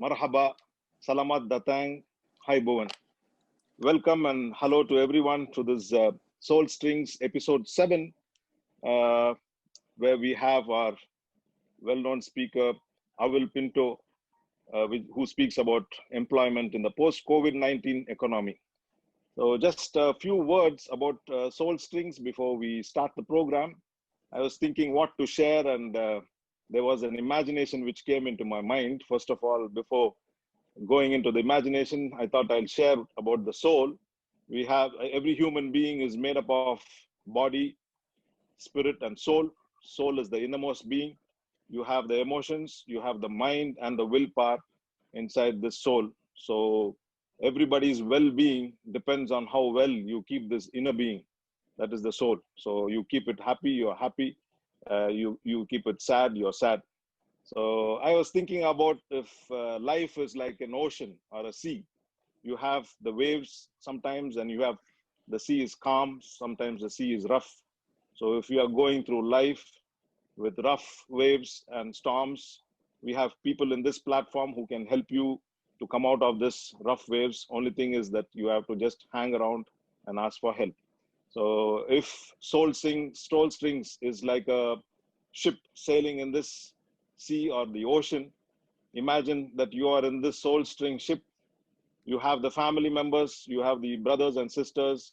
Marhaba, Salamat Datang, Hi Bhuvan. Welcome and hello to everyone to this Soul Strings episode 7, uh, where we have our well-known speaker, Avil Pinto, who speaks about employment in the post-COVID-19 economy. So just a few words about Soul Strings before we start the program. I was thinking what to share, and there was an imagination which came into my mind. First of all, before going into the imagination, I thought I'll share about the soul. We have every human being is made up of body, spirit, and soul. Soul is the innermost being. You have the emotions, you have the mind, and the willpower inside this soul. So everybody's well-being depends on how well you keep this inner being. That is the soul. So you keep it happy, you're happy. You keep it sad, you're sad. So I was thinking about if life is like an ocean or a sea. You have the waves sometimes, and you have the sea is calm. Sometimes the sea is rough. So if you are going through life with rough waves and storms, we have people in this platform who can help you to come out of this rough waves. Only thing is that you have to just hang around and ask for help. So if Soul Strings is like a ship sailing in this sea or the ocean, imagine that you are in this soul string ship. You have the family members, you have the brothers and sisters,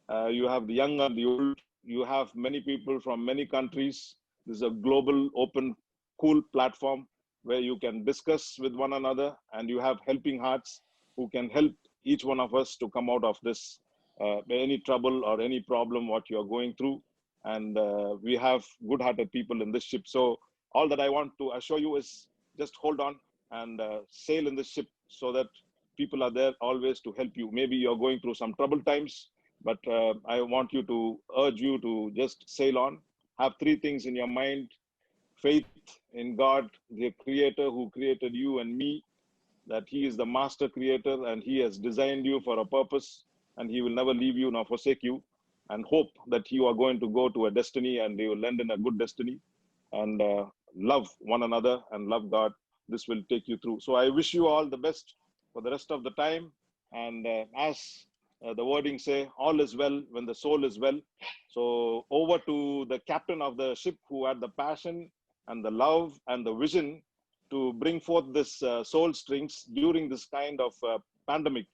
you have the young and the old, you have many people from many countries. This is a global, open, cool platform where you can discuss with one another, and you have helping hearts who can help each one of us to come out of this, any trouble or any problem what you're going through. And we have good-hearted people in this ship. So all that I want to assure you is just hold on and sail in this ship, so that people are there always to help you. Maybe you're going through some troubled times, but I want you to urge you to just sail on. Have three things in your mind: faith in God, the creator who created you and me, that he is the master creator and he has designed you for a purpose, and he will never leave you nor forsake you. And hope that you are going to go to a destiny and you will end in a good destiny. And love one another and love God. This will take you through. So I wish you all the best for the rest of the time. And as the wording say, all is well when the soul is well. So over to the captain of the ship, who had the passion and the love and the vision to bring forth this soul strings during this kind of pandemic.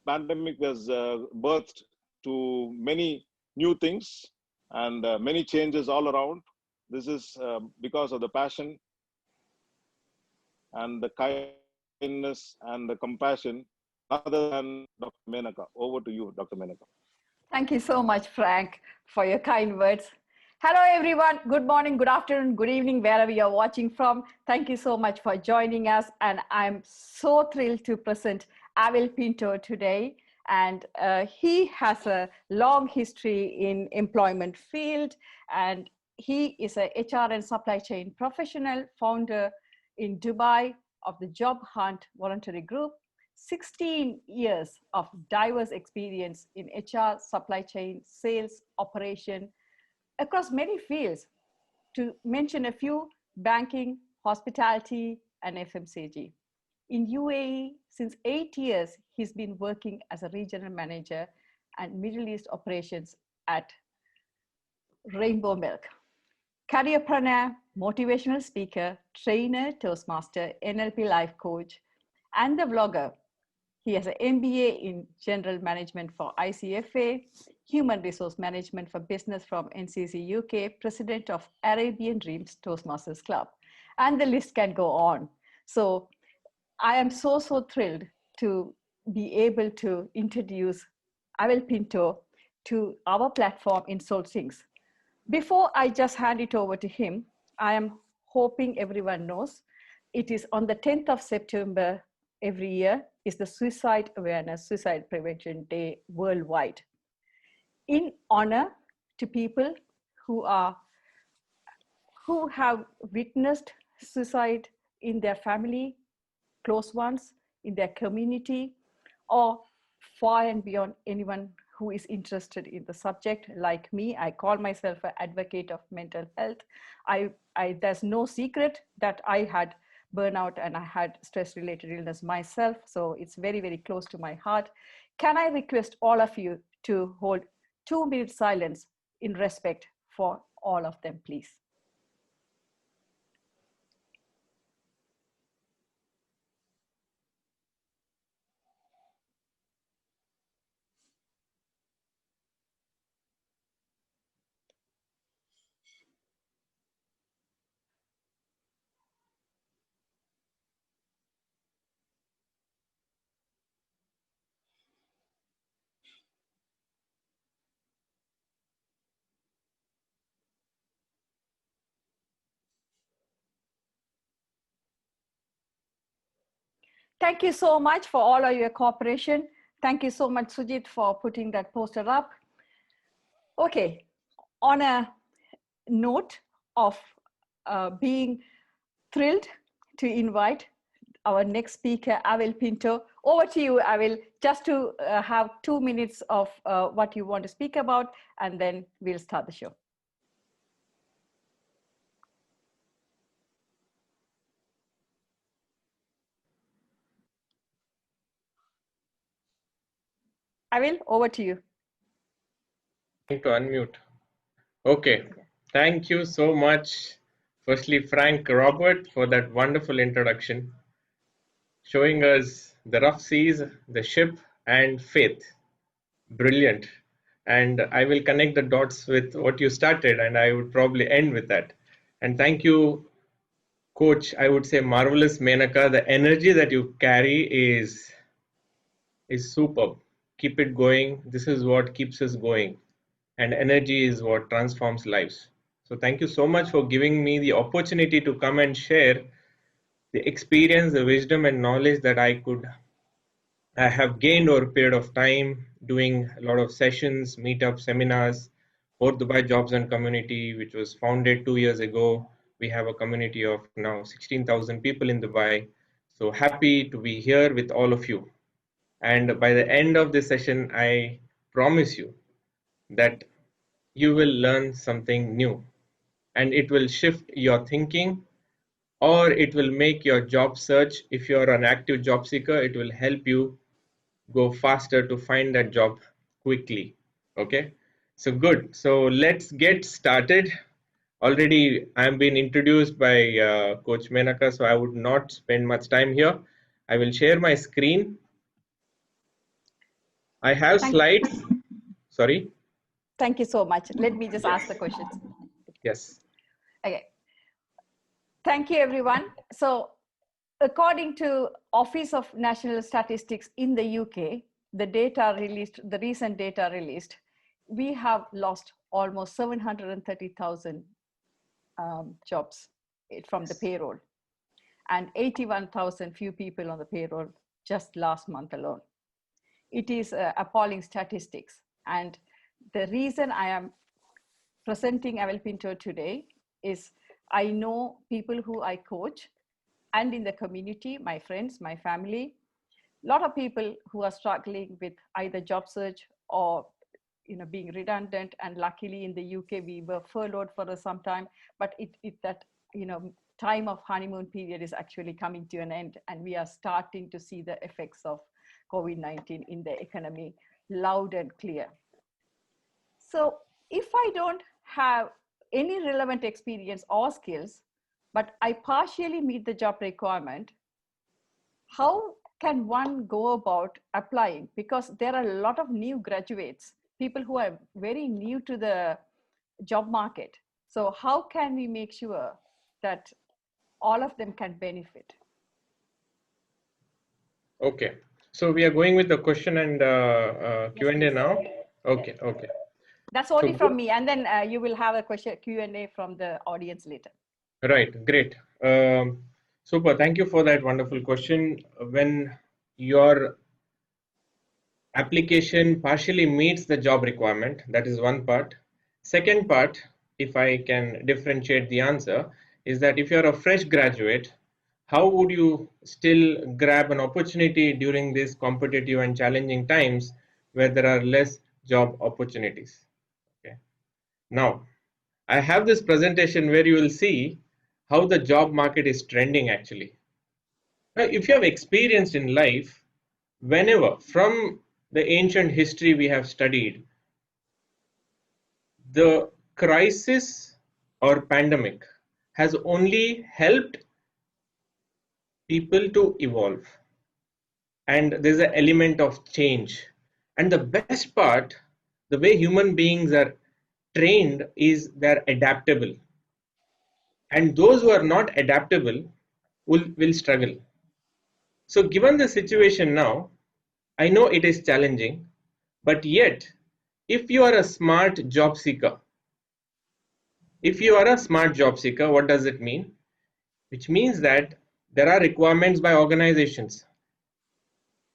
Pandemic has birthed to many new things and many changes all around. This is because of the passion and the kindness and the compassion, other than Dr. Menaca. Over to you, Dr. Menaca. Thank you so much, Frank, for your kind words. Hello, everyone. Good morning, good afternoon, good evening, wherever you're watching from. Thank you so much for joining us. And I'm so thrilled to present Avil Pinto today. And he has a long history in employment field. And he is a HR and supply chain professional, founder in Dubai of the Job Hunt Voluntary Group. 16 years of diverse experience in HR, supply chain, sales, operation, across many fields. To mention a few: banking, hospitality, and FMCG. In UAE, since 8 years, he's been working as a regional manager and Middle East operations at Rainbow Milk. Careerpreneur, motivational speaker, trainer, Toastmaster, NLP life coach, and the vlogger. He has an MBA in General Management for ICFA, Human Resource Management for Business from NCC UK, President of Arabian Dreams Toastmasters Club, and the list can go on. So I am so thrilled to be able to introduce Avil Pinto to our platform in Soul Strings. Before I just hand it over to him, I am hoping everyone knows it is on the 10th of September every year is the Suicide Awareness, Suicide Prevention Day worldwide. In honor to people who have witnessed suicide in their family, close ones, in their community, or far and beyond anyone who is interested in the subject. Like me, I call myself an advocate of mental health. There's no secret that I had burnout and I had stress-related illness myself. So it's very, very close to my heart. Can I request all of you to hold 2 minutes silence in respect for all of them, please? Thank you so much for all of your cooperation. Thank you so much, Sujit, for putting that poster up. Okay, on a note of being thrilled to invite our next speaker, Avil Pinto. Over to you, Avil, just to have 2 minutes of what you want to speak about, and then we'll start the show. Avil, over to you. To unmute. Okay, thank you so much. Firstly, Frank Robert, for that wonderful introduction, showing us the rough seas, the ship, and faith. Brilliant. And I will connect the dots with what you started, and I would probably end with that. And thank you, Coach. I would say marvelous Menaca. The energy that you carry is superb. Keep it going. This is what keeps us going. And energy is what transforms lives. So thank you so much for giving me the opportunity to come and share the experience, the wisdom and knowledge that I have gained over a period of time doing a lot of sessions, meetups, seminars, for Dubai Jobs and Community, which was founded 2 years ago. We have a community of now 16,000 people in Dubai. So happy to be here with all of you. And by the end of this session, I promise you that you will learn something new, and it will shift your thinking, or it will make your job search. If you're an active job seeker, it will help you go faster to find that job quickly. Okay, so good. So let's get started. Already I'm been introduced by Coach Menaca, so I would not spend much time here. I will share my screen. I have slides. Sorry. Thank you so much. Let me just ask the questions. Yes. Okay. Thank you, everyone. So according to Office of National Statistics in the UK, the data released, the recent data released, we have lost almost 730,000 jobs from the payroll, and 81,000 few people on the payroll just last month alone. It is appalling statistics. And the reason I am presenting Avil Pinto today is I know people who I coach, and in the community, my friends, my family, a lot of people who are struggling with either job search or being redundant. And luckily in the UK, we were furloughed for some time, but that time of honeymoon period is actually coming to an end, and we are starting to see the effects of COVID-19 in the economy loud and clear. So if I don't have any relevant experience or skills, but I partially meet the job requirement, how can one go about applying? Because there are a lot of new graduates, people who are very new to the job market. So how can we make sure that all of them can benefit? Okay, so we are going with the question and Q&A now. Okay, okay. That's only from me, and then you will have a question Q&A from the audience later. Right, great. Super, thank you for that wonderful question. When your application partially meets the job requirement, that is one part. Second part, if I can differentiate the answer, is that if you're a fresh graduate, how would you still grab an opportunity during these competitive and challenging times where there are less job opportunities? Okay. Now, I have this presentation where you will see how the job market is trending actually. Now, if you have experienced in life, whenever from the ancient history we have studied, the crisis or pandemic has only helped people to evolve, and there's an element of change. And the best part, the way human beings are trained is they're adaptable, and those who are not adaptable will struggle. So given the situation now, I know it is challenging, but yet if you are a smart job seeker, what does it mean? Which means that there are requirements by organizations,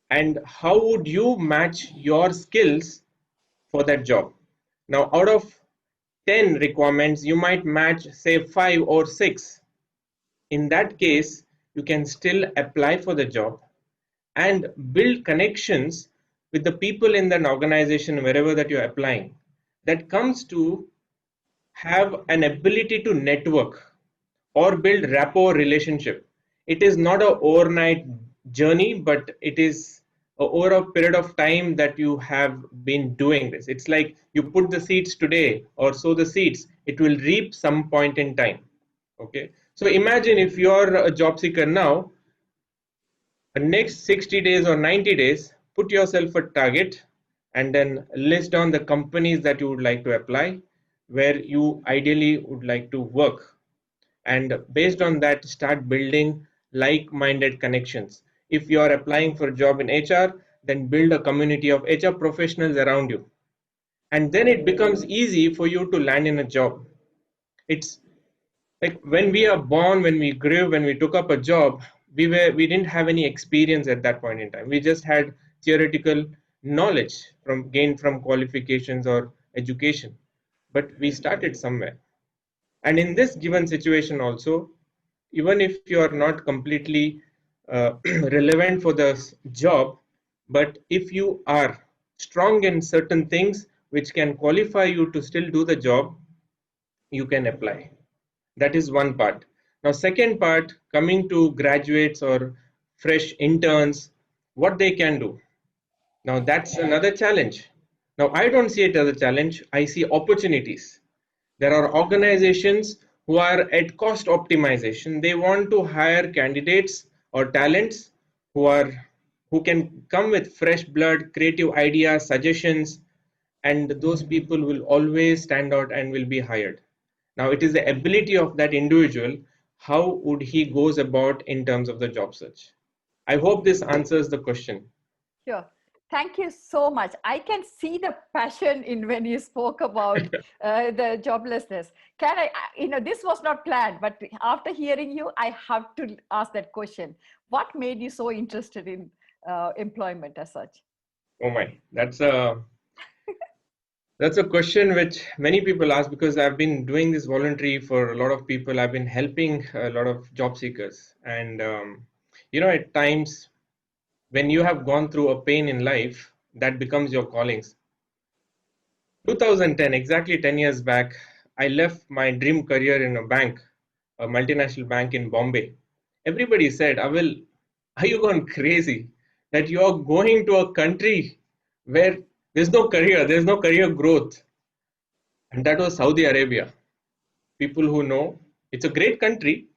and how would you match your skills for that job? Now, out of 10 requirements, you might match, say, 5 or 6. In that case, you can still apply for the job and build connections with the people in that organization wherever that you're applying. That comes to have an ability to network or build rapport relationship. It is not a overnight journey, but it is over a period of time that you have been doing this. It's like you put the seeds today or sow the seeds, it will reap some point in time. Okay, so imagine if you're a job seeker now, the next 60 days or 90 days, put yourself a target and then list down the companies that you would like to apply, where you ideally would like to work. And based on that, start building like-minded connections. If you are applying for a job in HR, then build a community of HR professionals around you. And then it becomes easy for you to land in a job. It's like when we are born, when we grew, when we took up a job, we didn't have any experience at that point in time. We just had theoretical knowledge from gained from qualifications or education, but we started somewhere. And in this given situation also, even if you are not completely relevant for the job, but if you are strong in certain things which can qualify you to still do the job, you can apply. That is one part. Now, second part, coming to graduates or fresh interns, what they can do. Now, that's another challenge. Now, I don't see it as a challenge. I see opportunities. There are organizations who are at cost optimization. They want to hire candidates or talents who can come with fresh blood, creative ideas, suggestions, and those people will always stand out and will be hired. Now, it is the ability of that individual, how would he goes about in terms of the job search. I hope this answers the question. Sure. Thank you so much. I can see the passion in when you spoke about the joblessness. Can this was not planned, but after hearing you, I have to ask that question. What made you so interested in employment as such? Oh my, that's a question which many people ask, because I've been doing this voluntary for a lot of people. I've been helping a lot of job seekers. And, at times when you have gone through a pain in life, that becomes your callings. 2010, exactly 10 years back, I left my dream career in a bank, a multinational bank in Bombay. Everybody said, Avil, are you gone crazy that you are going to a country where there's no career growth? And that was Saudi Arabia. People who know, it's a great country,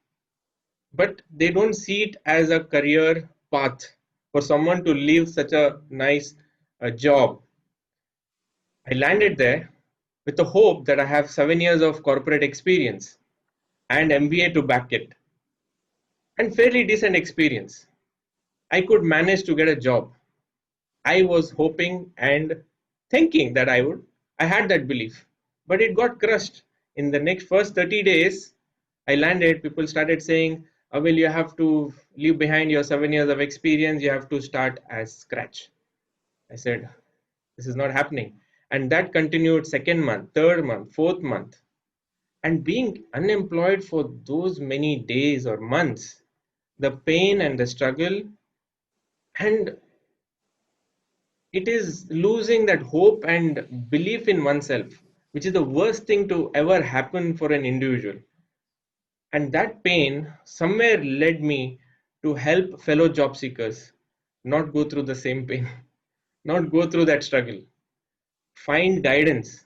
but they don't see it as a career path for someone to leave such a nice job. I landed there with the hope that I have 7 years of corporate experience and MBA to back it, and fairly decent experience. I could manage to get a job. I was hoping and thinking that I would. I had that belief, but it got crushed. In the next first 30 days, I landed. People started saying, oh, well, you have to leave behind your 7 years of experience. You have to start as scratch. I said, this is not happening. And that continued second month, third month, fourth month. And being unemployed for those many days or months, the pain and the struggle, and it is losing that hope and belief in oneself, which is the worst thing to ever happen for an individual. And that pain somewhere led me to help fellow job seekers not go through the same pain, not go through that struggle. Find guidance.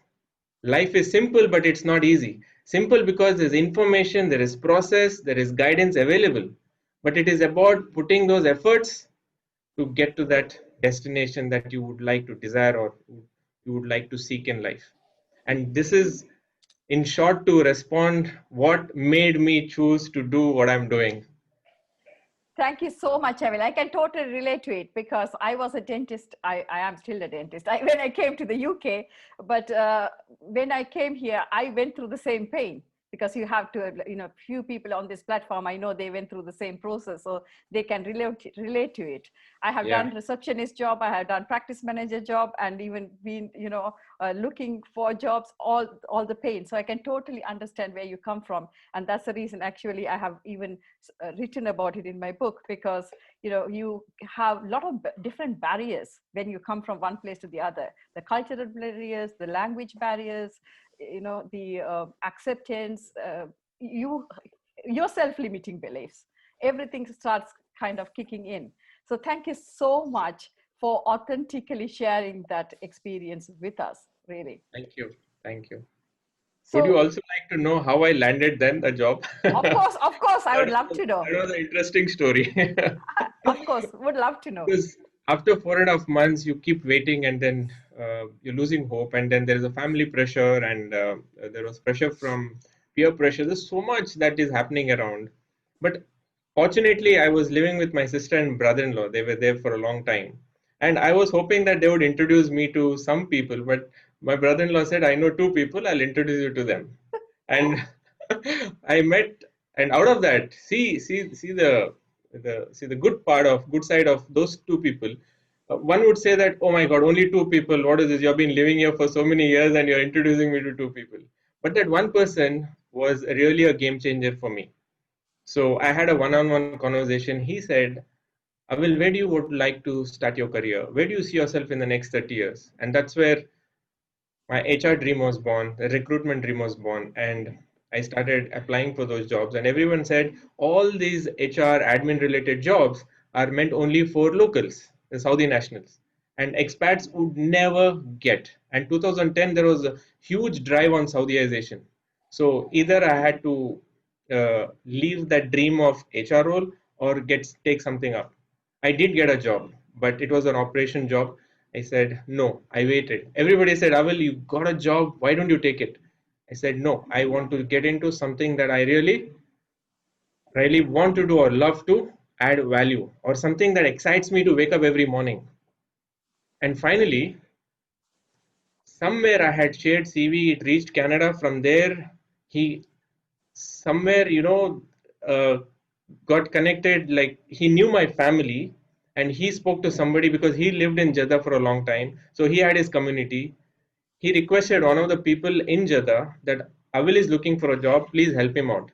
Life is simple, but it's not easy. Simple because there's information, there is process, there is guidance available. But it is about putting those efforts to get to that destination that you would like to desire or you would like to seek in life. And this is, in short, to respond what made me choose to do what I'm doing. Thank you so much, Avil. I can totally relate to it because I was a dentist. I am still a dentist when I came to the UK. But when I came here, I went through the same pain because you have to, few people on this platform, I know they went through the same process, so they can relate to it. I have done receptionist job, I have done practice manager job, and even been, looking for jobs, all the pain. So I can totally understand where you come from. And that's the reason actually I have even written about it in my book, because, you have a lot of different barriers when you come from one place to the other. The cultural barriers, the language barriers, the acceptance, your self-limiting beliefs, everything starts kind of kicking in. So thank you so much for authentically sharing that experience with us, really. Thank you. Thank you. So, would you also like to know how I landed then the job? Of course, I would love to know. That was an interesting story. Of course, would love to know. Because after 4.5 months, you keep waiting, and then you're losing hope, and then there is a family pressure, and there was pressure from peer pressure. There's so much that is happening around. But fortunately, I was living with my sister and brother-in-law. They were there for a long time, and I was hoping that they would introduce me to some people. But my brother-in-law said, "I know 2 people. I'll introduce you to them." And I met, and out of that, see the good side of those 2 people. One would say that, oh my God, only 2 people. What is this? You've been living here for so many years and you're introducing me to 2 people. But that one person was really a game changer for me. So I had a one-on-one conversation. He said, Avil, where do you would like to start your career? Where do you see yourself in the next 30 years? And that's where my HR dream was born, the recruitment dream was born, and I started applying for those jobs. And everyone said all these HR admin related jobs are meant only for locals, the Saudi nationals, and expats would never get. And 2010, there was a huge drive on Saudiization. So either I had to leave that dream of HR role or take something up. I did get a job, but it was an operation job. I said, no, I waited. Everybody said, Avil, you got a job. Why don't you take it? I said, no, I want to get into something that I really want to do or love to add value, or something that excites me to wake up every morning. And finally, somewhere I had shared CV, it reached Canada. From there, he somewhere, got connected. Like, he knew my family, and he spoke to somebody because he lived in Jeddah for a long time. So he had his community. He requested one of the people in Jeddah that Avil is looking for a job, please help him out.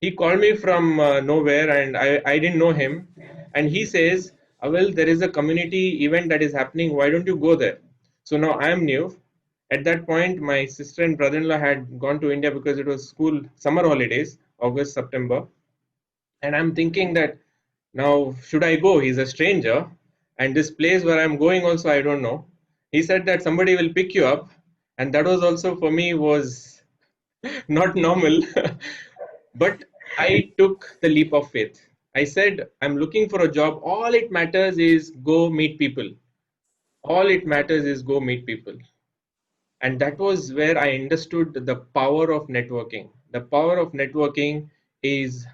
He called me from nowhere, and I didn't know him. And he says, Avil, there is a community event that is happening. Why don't you go there? So now I am new. At that point, my sister and brother-in-law had gone to India because it was school summer holidays, August, September. And I'm thinking that now, should I go? He's a stranger. And this place where I'm going also, I don't know. He said that somebody will pick you up. And that was also for me was not normal. But I took the leap of faith. I said, I'm looking for a job. All it matters is go meet people. All it matters is go meet people. And that was where I understood the power of networking. The power of networking is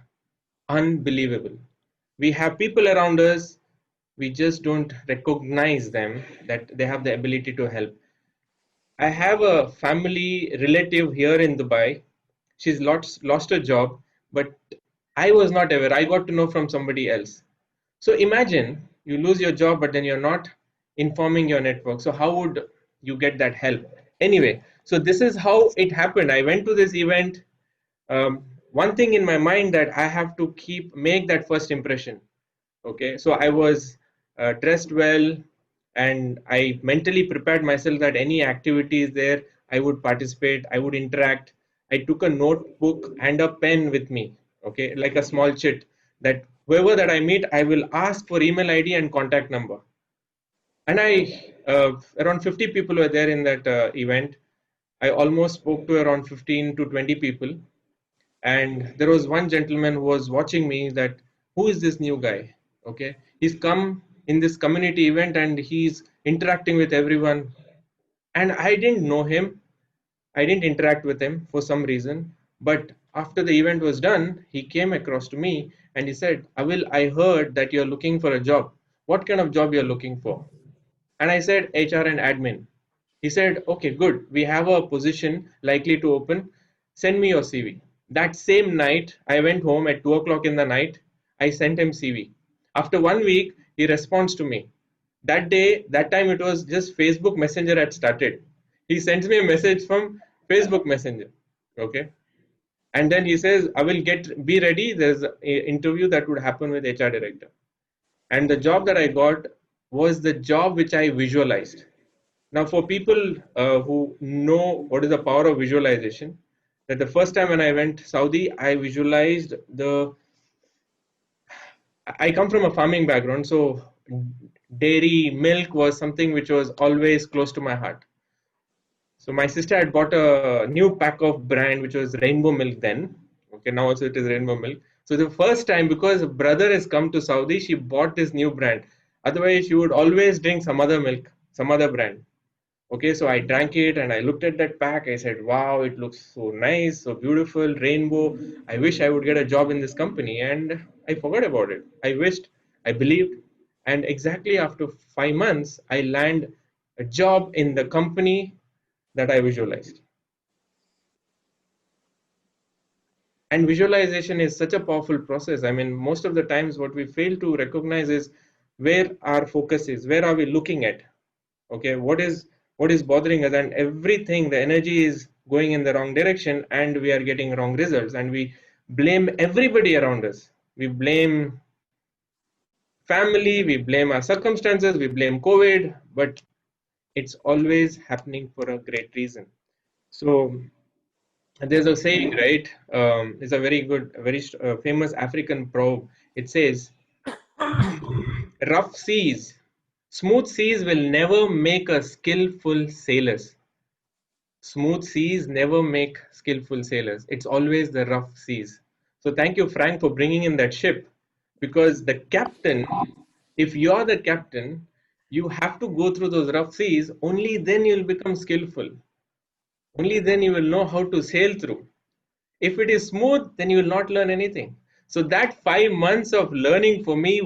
unbelievable. We have people around us, we just don't recognize them, that they have the ability to help. I have a family relative here in Dubai. She's lost her job, but I was not aware. I got to know from somebody else. So imagine you lose your job, but then you're not informing your network. So how would you get that help? Anyway, so this is how it happened. I went to this event. One thing in my mind that I have to make that first impression. Okay, so I was dressed well, and I mentally prepared myself that any activities there, I would participate, I would interact. I took a notebook and a pen with me, okay, like a small chit, that whoever that I meet, I will ask for email ID and contact number. And around 50 people were there in that event. I almost spoke to around 15 to 20 people. And there was one gentleman who was watching me, that who is this new guy? Okay. He's come in this community event and he's interacting with everyone. And I didn't know him. I didn't interact with him for some reason. But after the event was done, he came across to me and he said, Avil, I heard that you're looking for a job. What kind of job you're looking for? And I said, HR and admin. He said, okay, good. We have a position likely to open. Send me your CV. That same night, I went home at 2 o'clock in the night. I sent him CV. After 1 week, he responds to me. That day, that time it was just Facebook Messenger had started. He sends me a message from Facebook Messenger. Okay. And then he says, I will be ready. There's an interview that would happen with HR director. And the job that I got was the job which I visualized. Now, for people who know what is the power of visualization, that the first time when I went Saudi, I visualized I come from a farming background, so dairy, milk was something which was always close to my heart. So my sister had bought a new pack of brand, which was rainbow milk then. Okay, now also it is rainbow milk. So the first time, because a brother has come to Saudi, she bought this new brand. Otherwise, she would always drink some other milk, some other brand. Okay, so I drank it and I looked at that pack. I said, wow, it looks so nice, so beautiful, rainbow. I wish I would get a job in this company. And I forgot about it. I wished, I believed. And exactly after 5 months, I land a job in the company that I visualized. And visualization is such a powerful process. I mean, most of the times what we fail to recognize is where our focus is, where are we looking at? Okay, what is bothering us, and everything, the energy is going in the wrong direction and we are getting wrong results, and we blame everybody around us. We blame family, we blame our circumstances, we blame COVID, but it's always happening for a great reason. So there's a saying, right? It's a very good, very famous African proverb. It says, rough seas, smooth seas will never make a skillful sailors. Smooth seas never make skillful sailors. It's always the rough seas. So thank you, Frank, for bringing in that ship, because the captain, if you're the captain, you have to go through those rough seas. Only then you'll become skillful. Only then you will know how to sail through. If it is smooth, then you will not learn anything. So that 5 months of learning for me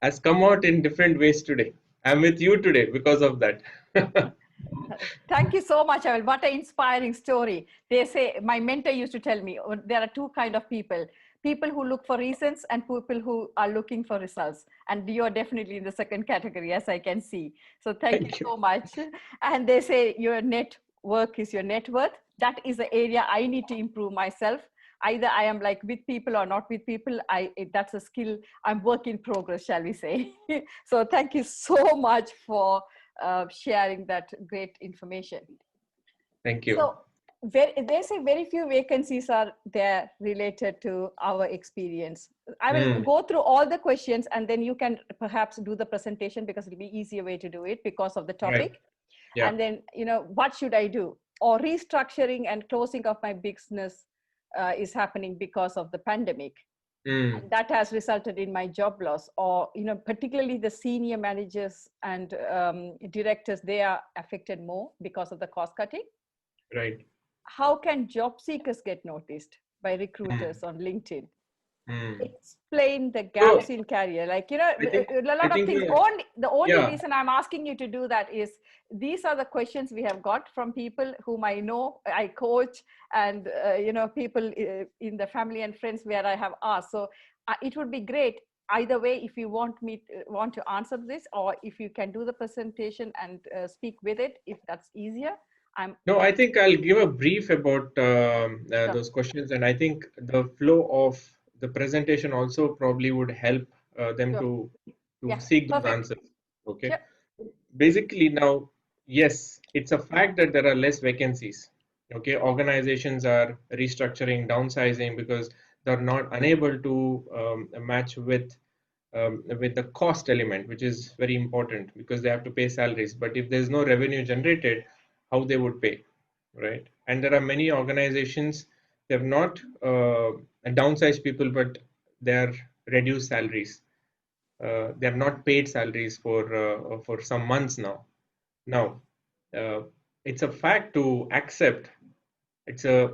has come out in different ways today. I'm with you today because of that. Thank you so much, Avil. What an inspiring story. They say, my mentor used to tell me, there are two kind of people who look for reasons and people who are looking for results. And you are definitely in the second category, as I can see. So thank you so much. And they say your network is your net worth. That is the area I need to improve myself. Either I am like with people or not with people. That's a skill. I'm work in progress, shall we say. So thank you so much for sharing that great information. Thank you. So they say very few vacancies are there related to our experience. I will go through all the questions and then you can perhaps do the presentation, because it'll be easier way to do it because of the topic. Right. Yeah. And then, what should I do? Or restructuring and closing of my business is happening because of the pandemic. And that has resulted in my job loss. Or, particularly the senior managers and directors, they are affected more because of the cost cutting. Right. How can job seekers get noticed by recruiters on LinkedIn? Explain the gaps in career. Like, a lot of things. The only reason I'm asking you to do that is these are the questions we have got from people whom I know, I coach, and, people in the family and friends where I have asked. So it would be great either way if you want to answer this, or if you can do the presentation and speak with it, if that's easier. No, I think I'll give a brief about those questions, and I think the flow of the presentation also probably would help them to seek those answers. Okay. Sure. Basically, now, yes, it's a fact that there are less vacancies. Okay, organizations are restructuring, downsizing, because they're not unable to match with the cost element, which is very important because they have to pay salaries. But if there's no revenue generated, how they would pay, right? And there are many organizations, they have not downsized people, but they are reduced salaries. They have not paid salaries for some months now. Now, uh, it's a fact to accept. It's a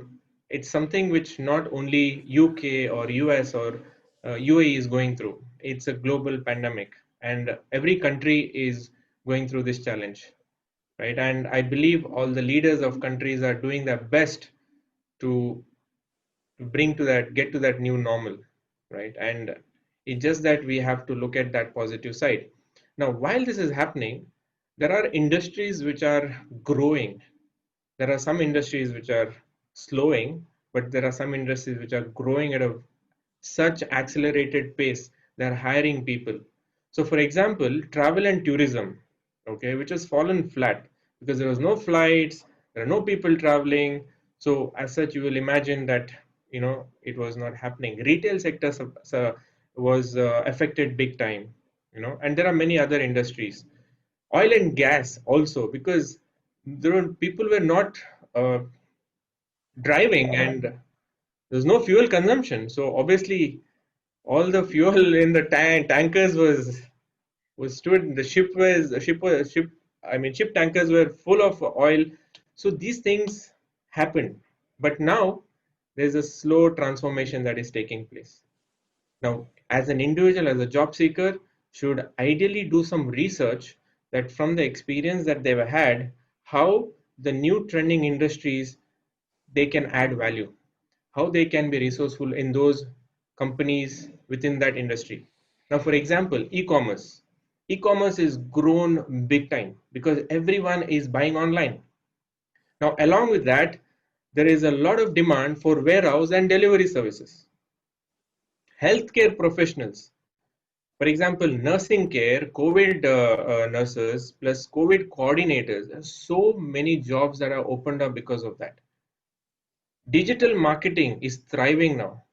it's something which not only UK or US or UAE is going through. It's a global pandemic, and every country is going through this challenge, right? And I believe all the leaders of countries are doing their best to bring to that, get to that new normal, right? And it's just that we have to look at that positive side. Now, while this is happening, there are industries which are growing. There are some industries which are slowing, but there are some industries which are growing at a such accelerated pace. They're hiring people. So, for example, travel and tourism, okay, which has fallen flat because there was no flights, there are no people traveling. So, as such, you will imagine that it was not happening. Retail sector was affected big time, and there are many other industries. Oil and gas also, because people were not uh, driving and there's no fuel consumption. So obviously, all the fuel in the tankers was stored. The ship. I mean, ship tankers were full of oil. So these things happened, but now there's a slow transformation that is taking place. Now, as an individual, as a job seeker, should ideally do some research that from the experience that they've had, how the new trending industries they can add value, how they can be resourceful in those companies within that industry. Now, for example, e-commerce. E-commerce is grown big time because everyone is buying online. Now, along with that, there is a lot of demand for warehouse and delivery services. Healthcare professionals, for example, nursing care, COVID nurses plus COVID coordinators, there's so many jobs that are opened up because of that. Digital marketing is thriving now.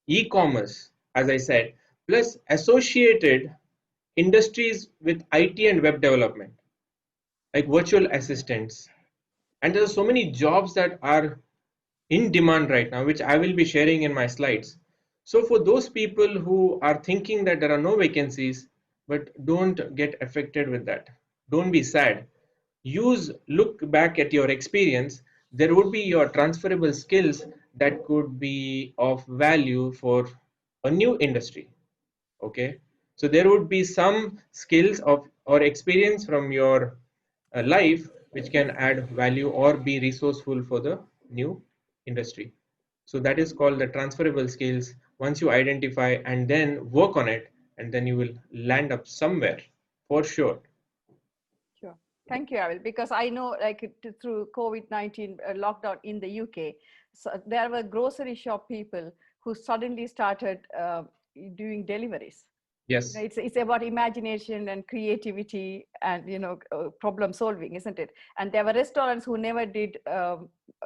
E-commerce, as I said, plus associated industries with IT and web development, like virtual assistants. And there are so many jobs that are in demand right now, which I will be sharing in my slides. So for those people who are thinking that there are no vacancies, but don't get affected with that, don't be sad. Look back at your experience. There would be your transferable skills that could be of value for a new industry. Okay, so there would be some skills of or experience from your life which can add value or be resourceful for the new industry. So that is called the transferable skills. Once you identify and then work on it, and then you will land up somewhere for sure. Sure. Thank you, Avil, because I know through COVID-19 lockdown in the UK, so there were grocery shop people who suddenly started doing deliveries. Yes. It's about imagination and creativity and problem solving, isn't it? And there were restaurants who never did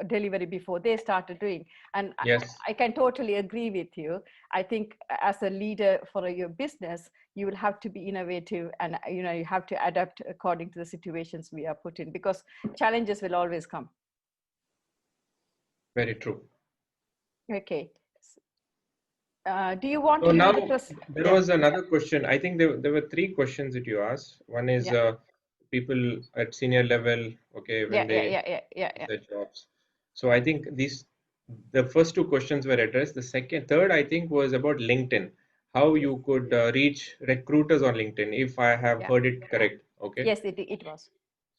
delivery before, they started doing. And yes. I can totally agree with you. I think as a leader for your business, you will have to be innovative, and you have to adapt according to the situations we are put in, because challenges will always come. Very true. Okay. Do you want so to now there was another question. I think there were three questions that you asked. One is people at senior level, okay, when they their jobs. So I think the first two questions were addressed. The third I think was about LinkedIn, how you could reach recruiters on LinkedIn, if I have heard it correct. Okay. Yes, it was.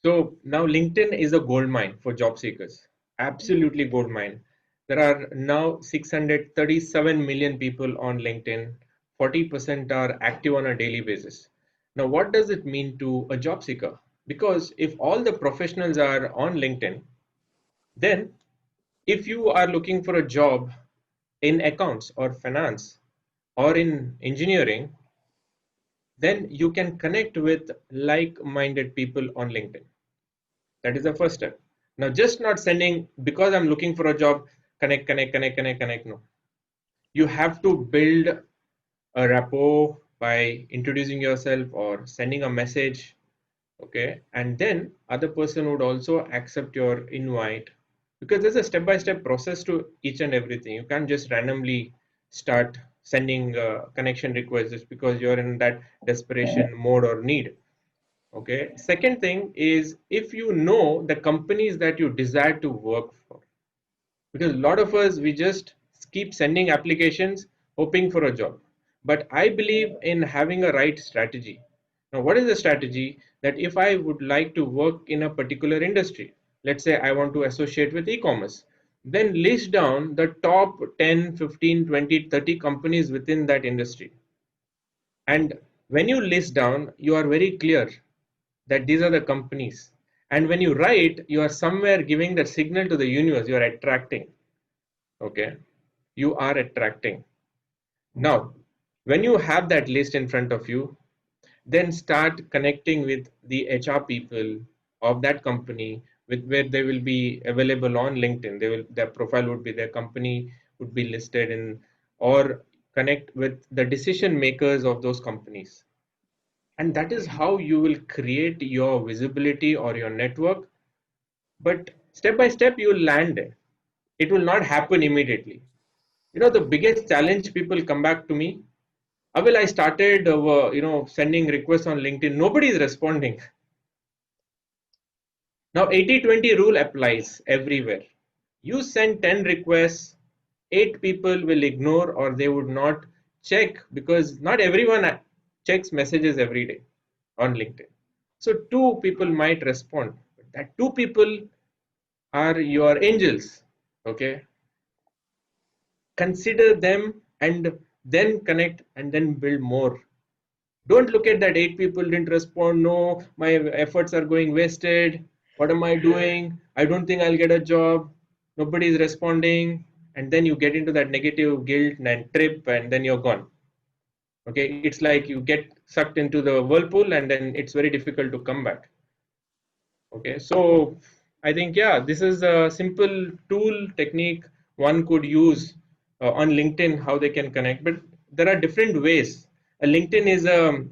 So now LinkedIn is a gold mine for job seekers. Absolutely gold mine. There are now 637 million people on LinkedIn. 40% are active on a daily basis. Now, what does it mean to a job seeker? Because if all the professionals are on LinkedIn, then if you are looking for a job in accounts or finance or in engineering, then you can connect with like-minded people on LinkedIn. That is the first step. Now, just not sending because I'm looking for a job, connect. No. You have to build a rapport by introducing yourself or sending a message, okay, and then other person would also accept your invite, because there's a step-by-step process to each and everything. You can't just randomly start sending connection requests just because you're in that desperation mode or need. Okay, second thing is, if you know the companies that you desire to work for, because a lot of us, we just keep sending applications hoping for a job. But I believe in having a right strategy. Now, what is the strategy? That if I would like to work in a particular industry, let's say I want to associate with e-commerce, then list down the top 10, 15, 20, 30 companies within that industry. And when you list down, you are very clear that these are the companies. And when you write, you are somewhere giving that signal to the universe, you are attracting. Okay, you are attracting. Now, when you have that list in front of you, then start connecting with the HR people of that company, with where they will be available on LinkedIn. Their profile would be, their company would be listed in, or connect with the decision makers of those companies. And that is how you will create your visibility or your network. But step by step, you will land there. It will not happen immediately. The biggest challenge, people come back to me, Avil, I started, sending requests on LinkedIn. Nobody is responding. Now 80-20 rule applies everywhere. You send 10 requests, 8 people will ignore or they would not check, because not everyone checks messages every day on LinkedIn. So 2 people might respond. That 2 people are your angels. Okay. Consider them and then connect and then build more. Don't look at that 8 people didn't respond. No, my efforts are going wasted. What am I doing? I don't think I'll get a job. Nobody is responding. And then you get into that negative guilt and trip, and then you're gone. Okay, it's like you get sucked into the whirlpool and then it's very difficult to come back. Okay, so I think, yeah, this is a simple tool technique one could use on LinkedIn, how they can connect. But there are different ways. LinkedIn is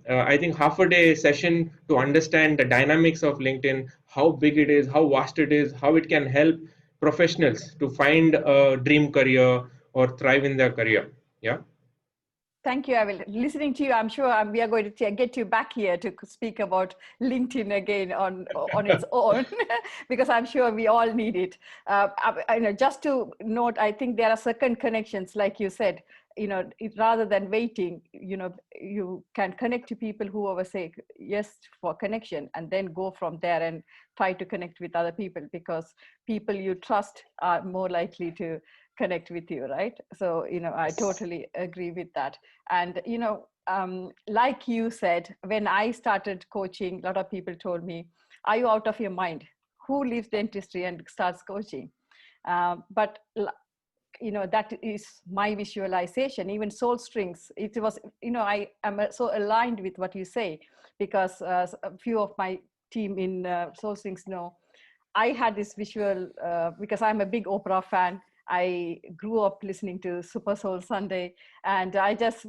I think half a day session to understand the dynamics of LinkedIn, how big it is, how vast it is, how it can help professionals to find a dream career or thrive in their career. Yeah. Thank you, Avil. Listening to you, I'm sure we are going to get you back here to speak about LinkedIn again on its own, because I'm sure we all need it. Just to note, I think there are second connections, like you said. Rather than waiting, you can connect to people who always say yes for connection, and then go from there and try to connect with other people, because people you trust are more likely to connect with you, right? So I totally agree with that. And like you said, when I started coaching, a lot of people told me, are you out of your mind? Who leaves dentistry and starts coaching? But that is my visualization. Even Soul Strings, it was, I am so aligned with what you say, because a few of my team in Soul Strings know I had this visual, because I'm a big opera fan. I grew up listening to Super Soul Sunday, and I just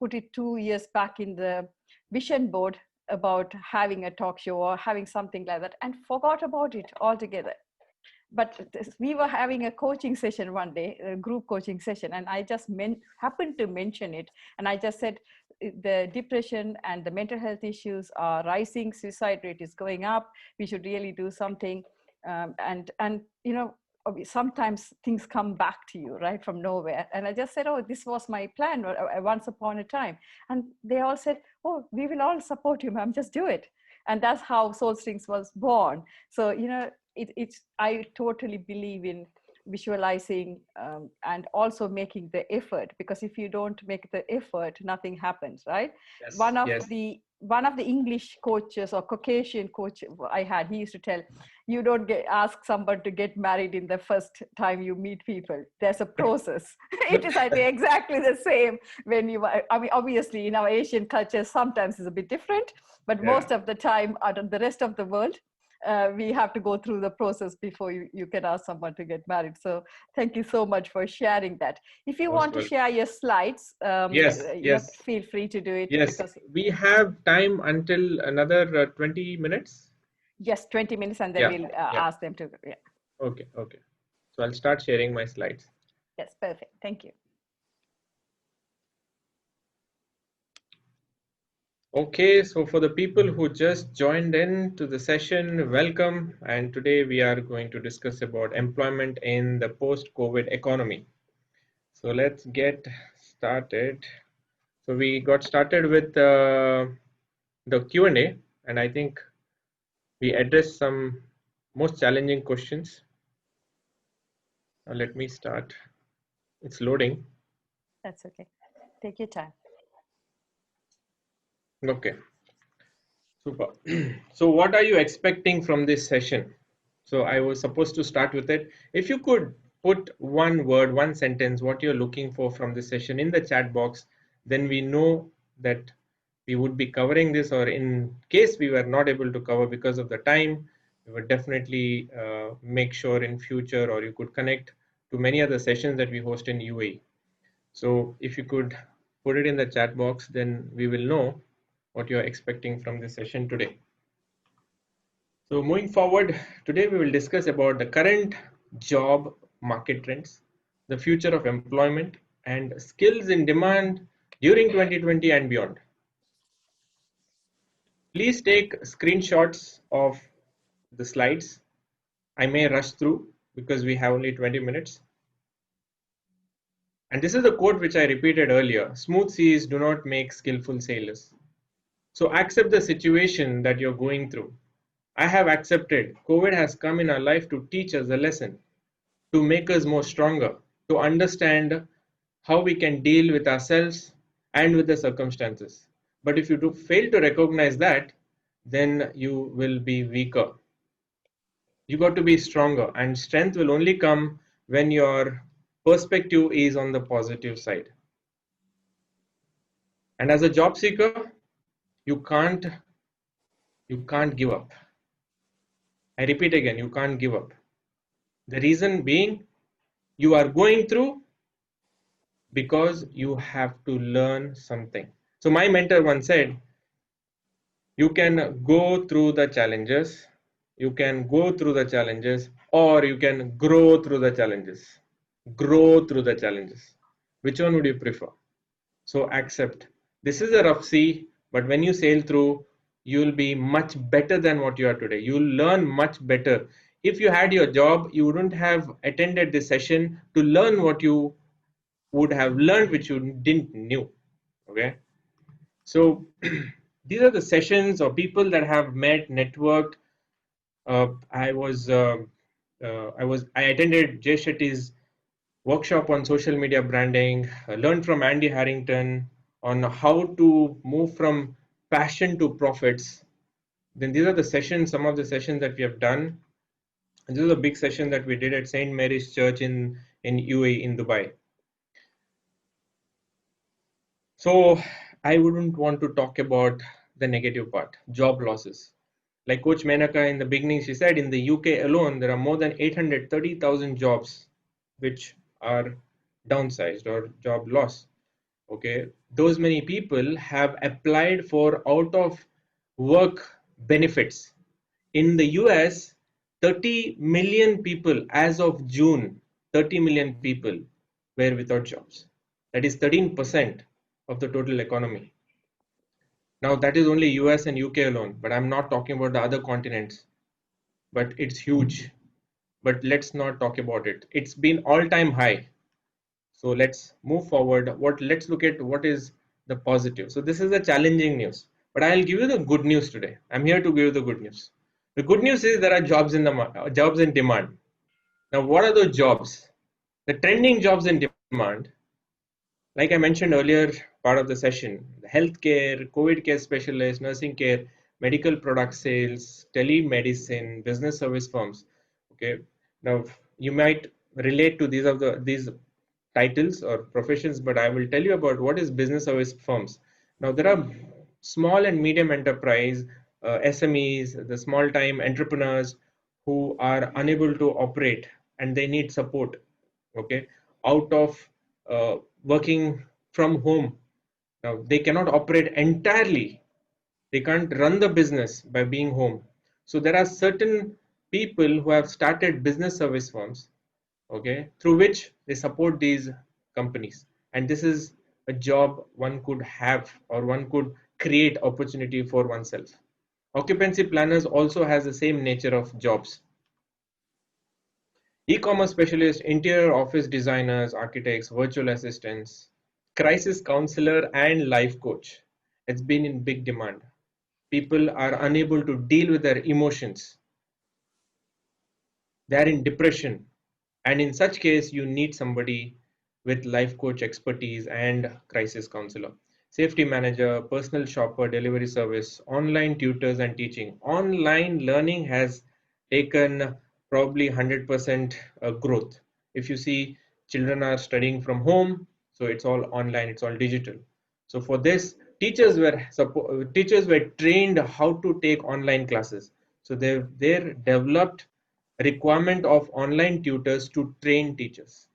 put it 2 years back in the vision board about having a talk show or having something like that, and forgot about it altogether. But we were having a coaching session one day, a group coaching session, and I just happened to mention it. And I just said, the depression and the mental health issues are rising, suicide rate is going up, we should really do something. And sometimes things come back to you right from nowhere. And I just said, oh, this was my plan once upon a time. And they all said, oh, we will all support you, ma'am, just do it. And that's how Soul Strings was born. So I totally believe in visualizing and also making the effort, because if you don't make the effort, nothing happens, right? Yes. One of the English coaches or Caucasian coach I had, he used to tell, you don't ask someone to get married in the first time you meet people. There's a process. It is, I think, exactly the same when obviously in our Asian culture, sometimes it's a bit different, but most of the time out of the rest of the world, we have to go through the process before you can ask someone to get married. So thank you so much for sharing that. If you Most want to welcome. share your slides, Yes. feel free to do it. Yes, Because we have time until another 20 minutes. yes, 20 minutes, and then we'll ask them to. Yeah. Okay. So I'll start sharing my slides. Yes, perfect. Thank you. Okay, so for the people who just joined in to the session, welcome. And today we are going to discuss about employment in the post-COVID economy. So let's get started. So we got started with the Q&A, and I think we addressed some most challenging questions. Now let me start. It's loading. That's okay. Take your time. Okay. Super. So what are you expecting from this session? So I was supposed to start with it. If you could put one word, one sentence, what you're looking for from this session in the chat box, then we know that we would be covering this, or in case we were not able to cover because of the time, we would definitely make sure in future, or you could connect to many other sessions that we host in UAE. So if you could put it in the chat box, then we will know what you're expecting from this session today. So moving forward, today we will discuss about the current job market trends, the future of employment, and skills in demand during 2020 and beyond. Please take screenshots of the slides. I may rush through because we have only 20 minutes. And this is a quote which I repeated earlier: smooth seas do not make skillful sailors. So accept the situation that you're going through. I have accepted COVID has come in our life to teach us a lesson, to make us more stronger, to understand how we can deal with ourselves and with the circumstances. But if you do fail to recognize that, then you will be weaker. You got to be stronger, and strength will only come when your perspective is on the positive side. And as a job seeker, you can't give up. I repeat again, you can't give up. The reason being, you are going through because you have to learn something. So my mentor once said, you can go through the challenges, or you can grow through the challenges. Grow through the challenges. Which one would you prefer? So accept. This is a rough sea, but when you sail through, you will be much better than what you are today. You will learn much better. If you had your job, you wouldn't have attended this session to learn what you would have learned which you didn't knew. Okay, so these are the sessions or people that have met, networked. I attended Jay Shetty's workshop on social media branding. Learned from Andy Harrington on how to move from passion to profits. Then these are the sessions, some of the sessions that we have done. And this is a big session that we did at St. Mary's Church in UAE, in Dubai. So I wouldn't want to talk about the negative part, job losses. Like Coach Menaca in the beginning, she said in the UK alone, there are more than 830,000 jobs which are downsized or job loss. Okay, those many people have applied for out of work benefits. In the US, 30 million people as of June, 30 million people were without jobs. That is 13% of the total economy. Now that is only US and UK alone, but I'm not talking about the other continents. But it's huge. But let's not talk about it. It's been all-time high. So let's move forward. Let's look at what is the positive. So this is the challenging news, but I'll give you the good news today. I'm here to give you the good news. The good news is there are jobs in demand. Now, what are those jobs? The trending jobs in demand, like I mentioned earlier, part of the session, the healthcare, COVID care specialist, nursing care, medical product sales, telemedicine, business service firms. Okay. Now you might relate to these titles or professions, but I will tell you about what is business service firms. Now there are small and medium enterprise, SMEs, the small time entrepreneurs who are unable to operate and they need support, okay, out of working from home. Now they cannot operate entirely. They can't run the business by being home. So there are certain people who have started business service firms, okay, through which they support these companies. And this is a job one could have, or one could create opportunity for oneself. Occupancy planners also has the same nature of jobs. E-commerce specialists, interior office designers, architects, virtual assistants, crisis counselor and life coach. It's been in big demand. People are unable to deal with their emotions. They are in depression. And in such case, you need somebody with life coach expertise and crisis counselor. Safety manager, personal shopper, delivery service, online tutors and teaching. Online learning has taken probably 100% growth. If you see, children are studying from home, so it's all online, it's all digital. So for this, teachers were trained how to take online classes. So they developed requirement of online tutors to train teachers.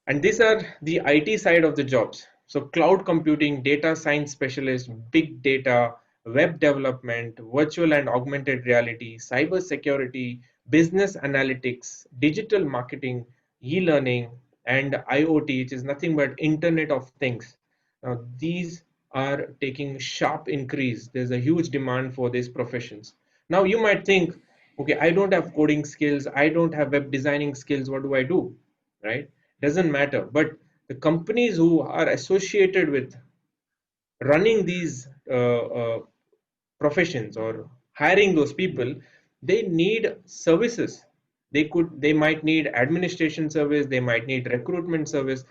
And these are the IT side of the jobs. So cloud computing, data science specialist, big data, web development, virtual and augmented reality, cyber security, business analytics, digital marketing, e-learning, and IoT, which is nothing but Internet of Things. Now, these are taking sharp increase. There's a huge demand for these professions. Now, you might think, okay, I don't have coding skills, I don't have web designing skills, what do I do? Right? Doesn't matter. But the companies who are associated with running these professions or hiring those people, they need services. They might need administration service, they might need recruitment service.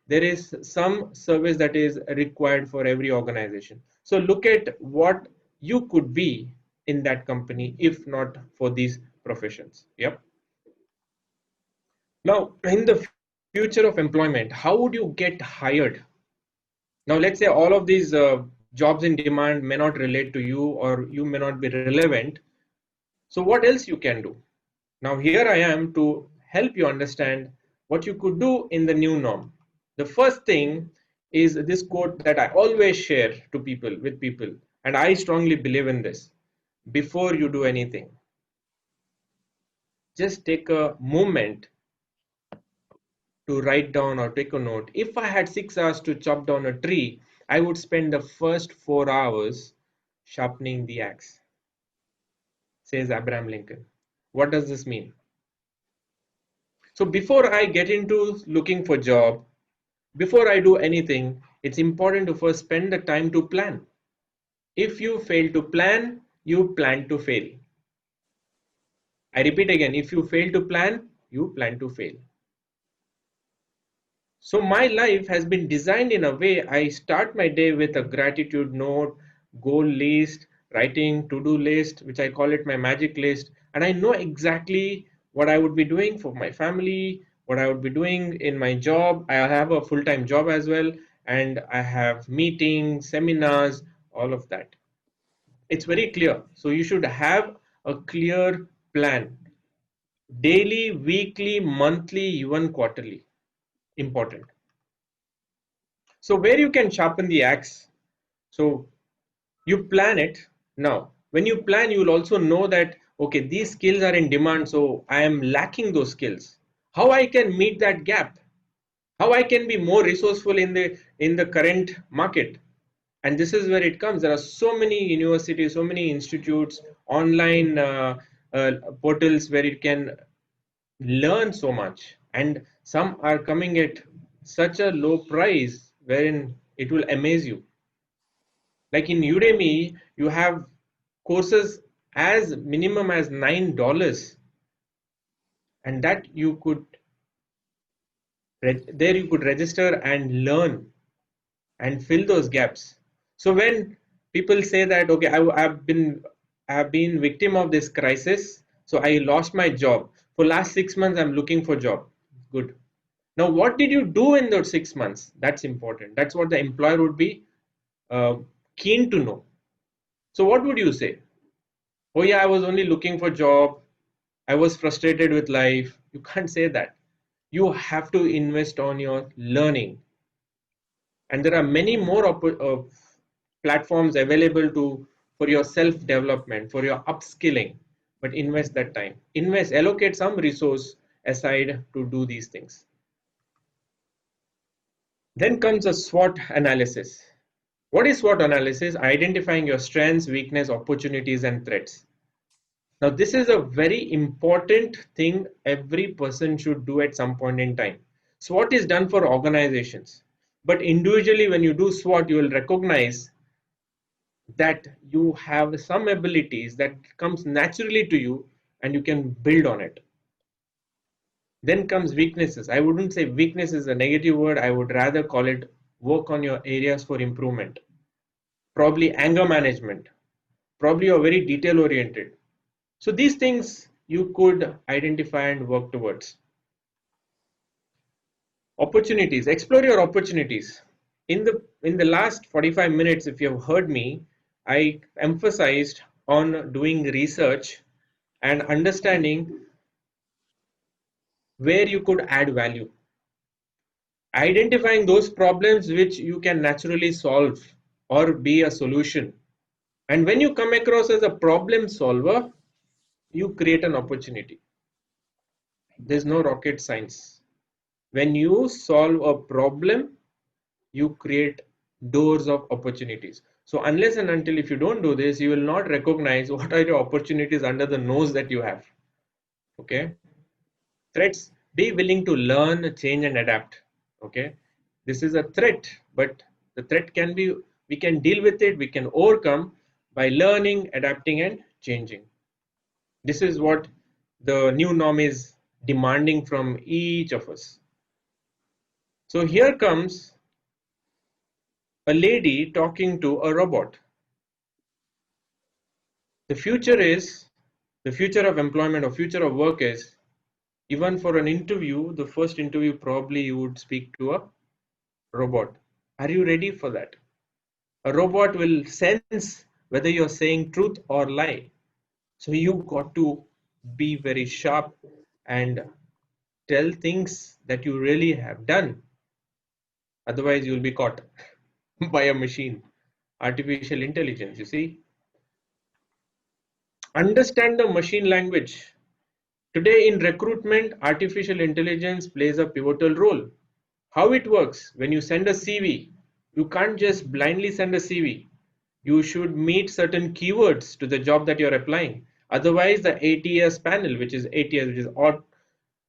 There is some service that is required for every organization. So look at what you could be in that company if not for these professions. Yep. Now, in the future of employment, how would you get hired? Now, let's say all of these jobs in demand may not relate to you, or you may not be relevant. So what else you can do? Now, here I am to help you understand what you could do in the new norm. The first thing is this quote that I always share to people, with people, and I strongly believe in this. Before you do anything, just take a moment to write down or take a note. If I had 6 hours to chop down a tree, I would spend the first 4 hours sharpening the axe, says Abraham Lincoln. What does this mean? So before I get into looking for a job, before I do anything, it's important to first spend the time to plan. If you fail to plan, you plan to fail. I repeat again, if you fail to plan, you plan to fail. So my life has been designed in a way I start my day with a gratitude note, goal list, writing to-do list, which I call it my magic list. And I know exactly what I would be doing for my family, what I would be doing in my job. I have a full-time job as well, and I have meetings, seminars, all of that. It's very clear. So you should have a clear plan. Daily, weekly, monthly, even quarterly. Important. So where you can sharpen the axe, so you plan it. Now when you plan, you will also know that, okay, these skills are in demand, so I am lacking those skills. How I can meet that gap, how I can be more resourceful in the current market. And this is where it comes. There are so many universities, so many institutes, online portals where you can learn so much, and some are coming at such a low price wherein it will amaze you. Like in Udemy, you have courses as minimum as $9, and that you could there you could register and learn and fill those gaps. So when people say that, okay, I've been victim of this crisis, so I lost my job for last 6 months, I'm looking for job. Good. Now, what did you do in those 6 months? That's important. That's what the employer would be keen to know. So what would you say? Oh yeah, I was only looking for job. I was frustrated with life. You can't say that. You have to invest on your learning. And there are many more platforms available for your self development, for your upskilling. But invest that time. Allocate some resource aside to do these things. Then comes a SWOT analysis. What is SWOT analysis? Identifying your strengths, weakness, opportunities, and threats. Now, this is a very important thing every person should do at some point in time. SWOT is done for organizations, but individually, when you do SWOT, you will recognize that you have some abilities that comes naturally to you and you can build on it. Then comes weaknesses. I wouldn't say weakness is a negative word. I would rather call it work on your areas for improvement. Probably anger management. Probably you're very detail oriented. So these things you could identify and work towards. Opportunities. Explore your opportunities. In the last 45 minutes, if you have heard me, I emphasized on doing research and understanding where you could add value. Identifying those problems which you can naturally solve or be a solution. And when you come across as a problem solver, you create an opportunity. There's no rocket science. When you solve a problem, you create doors of opportunities. So unless and until if you don't do this, you will not recognize what are your opportunities under the nose that you have. Okay. Threats, be willing to learn, change and adapt. Okay. This is a threat, but the threat can be, we can deal with it, we can overcome by learning, adapting and changing. This is what the new norm is demanding from each of us. So here comes a lady talking to a robot. The future of employment or future of work is, even for an interview, the first interview probably you would speak to a robot. Are you ready for that? A robot will sense whether you're saying truth or lie. So you got to be very sharp and tell things that you really have done. Otherwise, you'll be caught by a machine. Artificial intelligence, you see. Understand the machine language. Today in recruitment, artificial intelligence plays a pivotal role. How it works, when you send a CV, you can't just blindly send a CV. You should meet certain keywords to the job that you're applying. Otherwise, the ATS panel, which is ATS, which is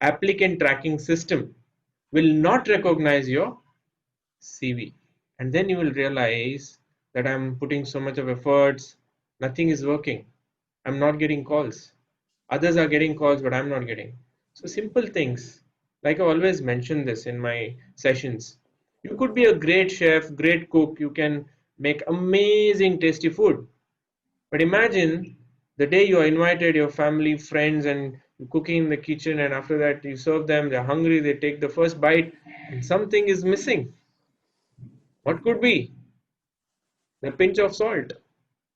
applicant tracking system, will not recognize your CV. And then you will realize that I'm putting so much of efforts, nothing is working. I'm not getting calls. Others are getting calls, but I'm not getting. So simple things, like I always mention this in my sessions. You could be a great chef, great cook, you can make amazing tasty food. But imagine the day you are invited your family, friends, and you're cooking in the kitchen, and after that you serve them, they're hungry, they take the first bite, and something is missing. What could be? The pinch of salt.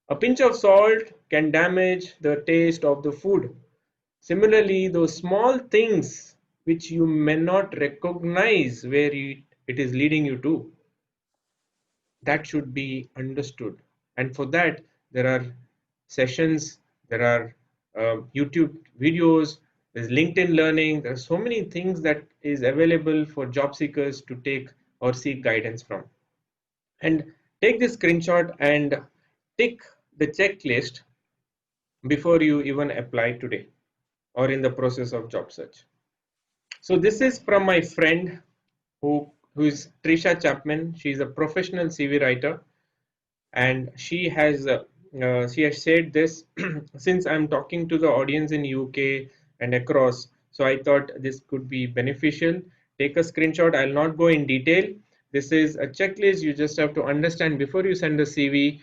A pinch of salt can damage the taste of the food. Similarly, those small things which you may not recognize where it is leading you to, that should be understood. And for that, there are sessions, there are YouTube videos, there's LinkedIn Learning, there are so many things that is available for job seekers to take or seek guidance from. And take this screenshot and tick the checklist before you even apply today or in the process of job search. So this is from my friend who is Trisha Chapman. She is a professional CV writer, and she has said this since I'm talking to the audience in UK and across. So I thought this could be beneficial. Take a screenshot. I'll not go in detail. This is a checklist. You just have to understand before you send a CV.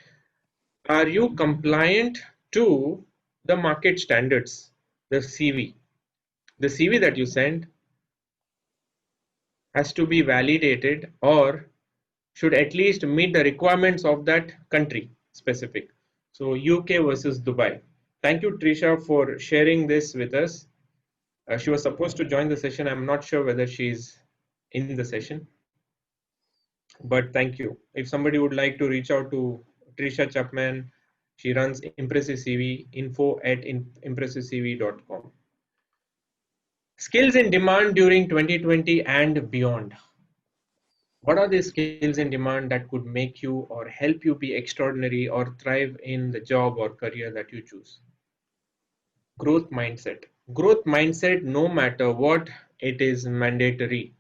Are you compliant to the market standards? The CV that you send has to be validated or should at least meet the requirements of that country specific. So UK versus Dubai. Thank you, Trisha, for sharing this with us. She was supposed to join the session. I'm not sure whether she's in the session, but thank you. If somebody would like to reach out to Trisha Chapman, she runs Impressive CV, info@impressivecv.com. Skills in demand during 2020 and beyond. What are the skills in demand that could make you or help you be extraordinary or thrive in the job or career that you choose? Growth mindset. Growth mindset, no matter what, it is mandatory.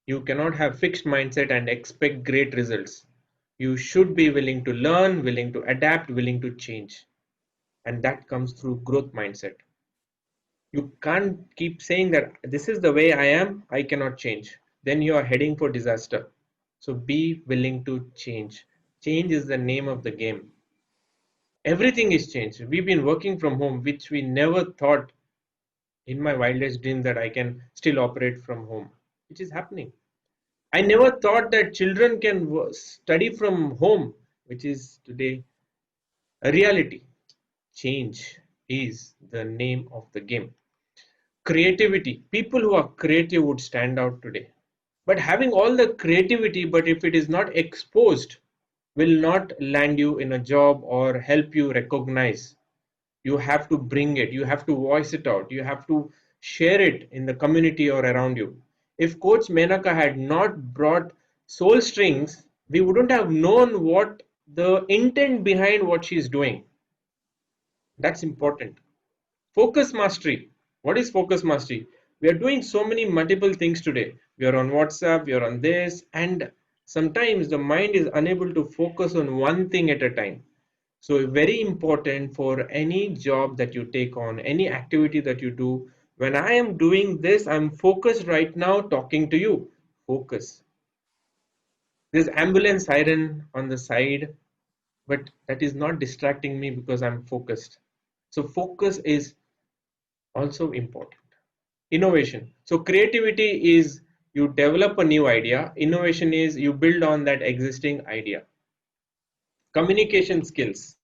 You cannot have fixed mindset and expect great results. You should be willing to learn, willing to adapt, willing to change. And that comes through growth mindset. You can't keep saying that this is the way I am, I cannot change. Then you are heading for disaster. So be willing to change. Change is the name of the game. Everything is changed. We've been working from home, which we never thought in my wildest dream that I can still operate from home, which is happening. I never thought that children can study from home, which is today a reality. Change is the name of the game. Creativity. People who are creative would stand out today. But having all the creativity, but if it is not exposed, will not land you in a job or help you recognize. You have to bring it, you have to voice it out, you have to share it in the community or around you. If Coach Menaca had not brought soul strings, we wouldn't have known what the intent behind what she's doing. That's important. Focus mastery. What is focus mastery? We are doing so many multiple things today. We are on WhatsApp, we are on this, and sometimes the mind is unable to focus on one thing at a time. So very important for any job that you take on, any activity that you do. When I am doing this, I'm focused right now talking to you. Focus. There's ambulance siren on the side, but that is not distracting me because I'm focused. So focus is also important. Innovation. So creativity is you develop a new idea. Innovation is you build on that existing idea. Communication skills.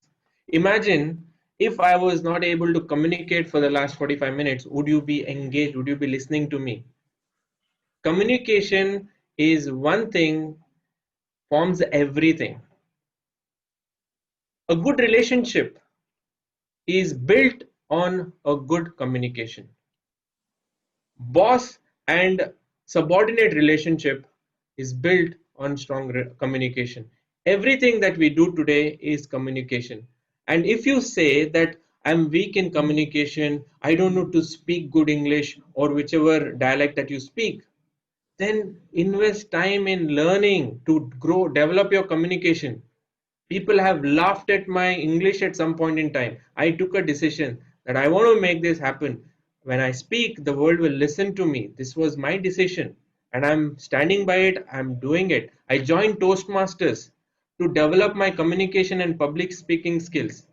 Imagine if I was not able to communicate for the last 45 minutes, would you be engaged? Would you be listening to me? Communication is one thing, forms everything. A good relationship is built on a good communication. Boss and subordinate relationship is built on strong communication. Everything that we do today is communication. And if you say that I'm weak in communication, I don't know to speak good English or whichever dialect that you speak, then invest time in learning to grow, develop your communication. People have laughed at my English at some point in time. I took a decision that I want to make this happen. When I speak, the world will listen to me. This was my decision and I'm standing by it. I'm doing it. I joined Toastmasters to develop my communication and public speaking skills.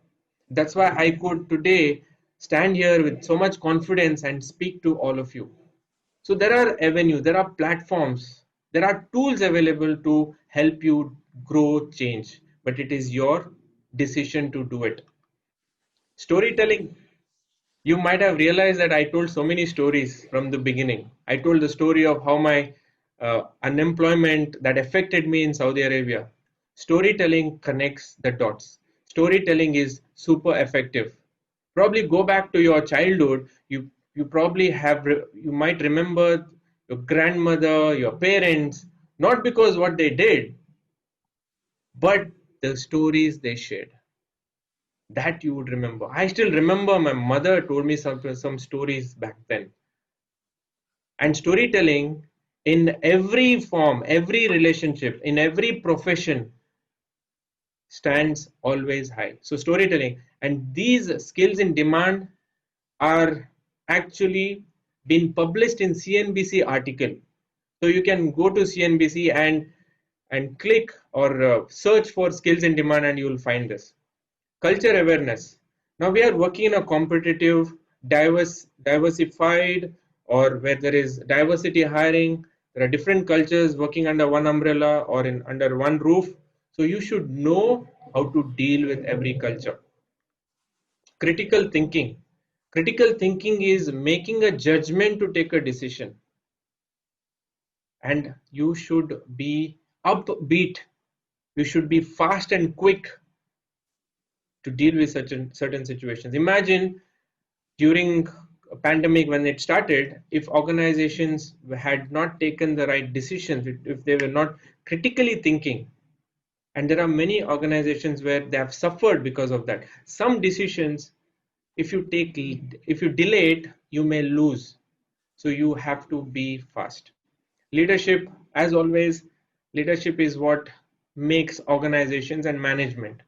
That's why I could today stand here with so much confidence and speak to all of you. So there are avenues, there are platforms, there are tools available to help you grow, change, but it is your decision to do it. Storytelling. You might have realized that I told so many stories from the beginning. I told the story of how my unemployment that affected me in Saudi Arabia. Storytelling connects the dots. Storytelling is super effective. Probably go back to your childhood. You probably you might remember your grandmother, your parents, not because what they did, but the stories they shared. That you would remember. I still remember my mother told me some stories back then. And storytelling in every form, every relationship, in every profession stands always high. So storytelling and these skills in demand are actually been published in CNBC article. So you can go to CNBC and click or search for skills in demand and you will find this. Culture awareness. Now we are working in a competitive, diversified, or where there is diversity hiring. There are different cultures working under one umbrella or under one roof. So you should know how to deal with every culture. Critical thinking. Critical thinking is making a judgment to take a decision. And you should be upbeat. You should be fast and quick to deal with certain situations. Imagine during a pandemic when it started, if organizations had not taken the right decisions, if they were not critically thinking, and there are many organizations where they have suffered because of that. Some decisions, if you delay it, you may lose. So you have to be fast. Leadership, as always, leadership is what makes organizations and management,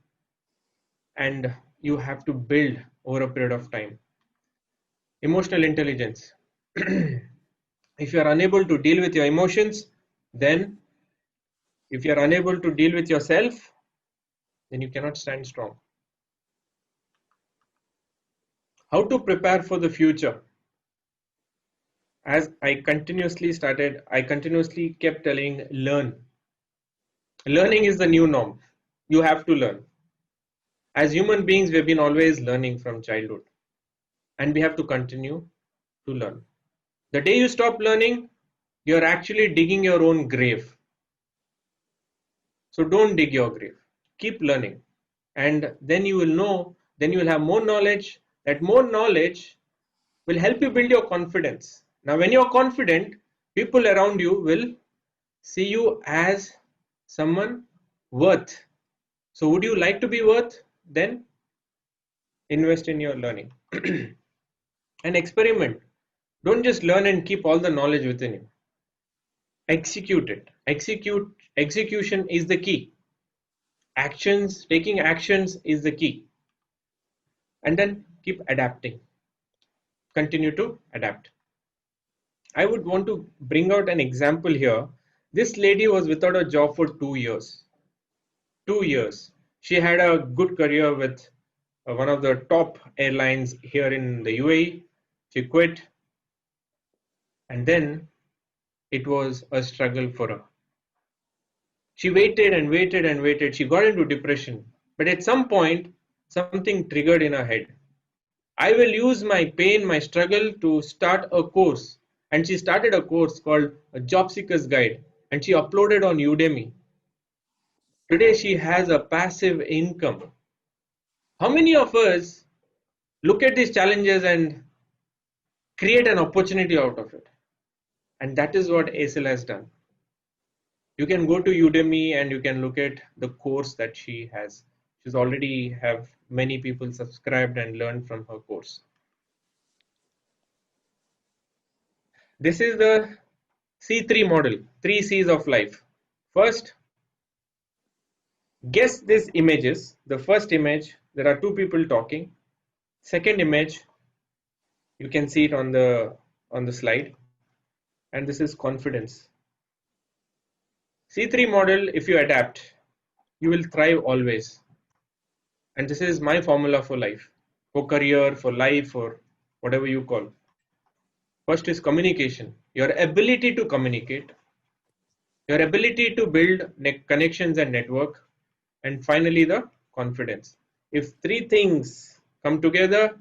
and you have to build over a period of time. Emotional intelligence. If you are unable to deal with your emotions, then if you are unable to deal with yourself, then you cannot stand strong. How to prepare for the future? As I continuously kept telling, learn. Learning is the new norm. You have to learn. As human beings, we've been always learning from childhood, and we have to continue to learn. The day you stop learning, you're actually digging your own grave. So don't dig your grave. Keep learning. And then you will know, then you will have more knowledge. That more knowledge will help you build your confidence. Now, when you're confident, people around you will see you as someone worth. So would you like to be worth? Then invest in your learning. And experiment. Don't just learn and keep all the knowledge within you. Execute it. Execution is the key. Taking actions is the key. And then keep adapting. Continue to adapt. I would want to bring out an example here. This lady was without a job for 2 years. 2 years. She had a good career with one of the top airlines here in the UAE. She quit. And then it was a struggle for her. She waited and waited and waited. She got into depression. But at some point, something triggered in her head. I will use my pain, my struggle to start a course. And she started a course called a Job Seeker's Guide. And she uploaded on Udemy. Today she has a passive income. How many of us look at these challenges and create an opportunity out of it? And that is what ASL has done. You can go to Udemy and you can look at the course that she has. She's already have many people subscribed and learned from her course. This is the C3 model, 3 C's of life. First, guess these images. The first image, there are 2 people talking. Second image, you can see it on the slide. And this is confidence. C3 model, if you adapt, you will thrive always. And this is my formula for life, for career, for life, or whatever you call. First is communication, your ability to communicate, your ability to build connections and network, and finally the confidence. If 3 things come together,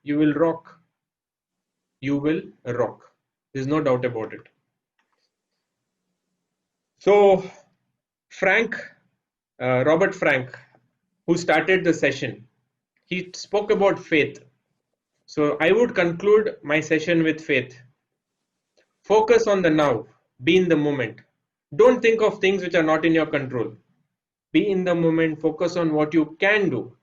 you will rock. You will rock. There's no doubt about it. So Robert Frank, who started the session, he spoke about faith. So I would conclude my session with faith. Focus on the now. Be in the moment. Don't think of things which are not in your control. Be in the moment. Focus on what you can do.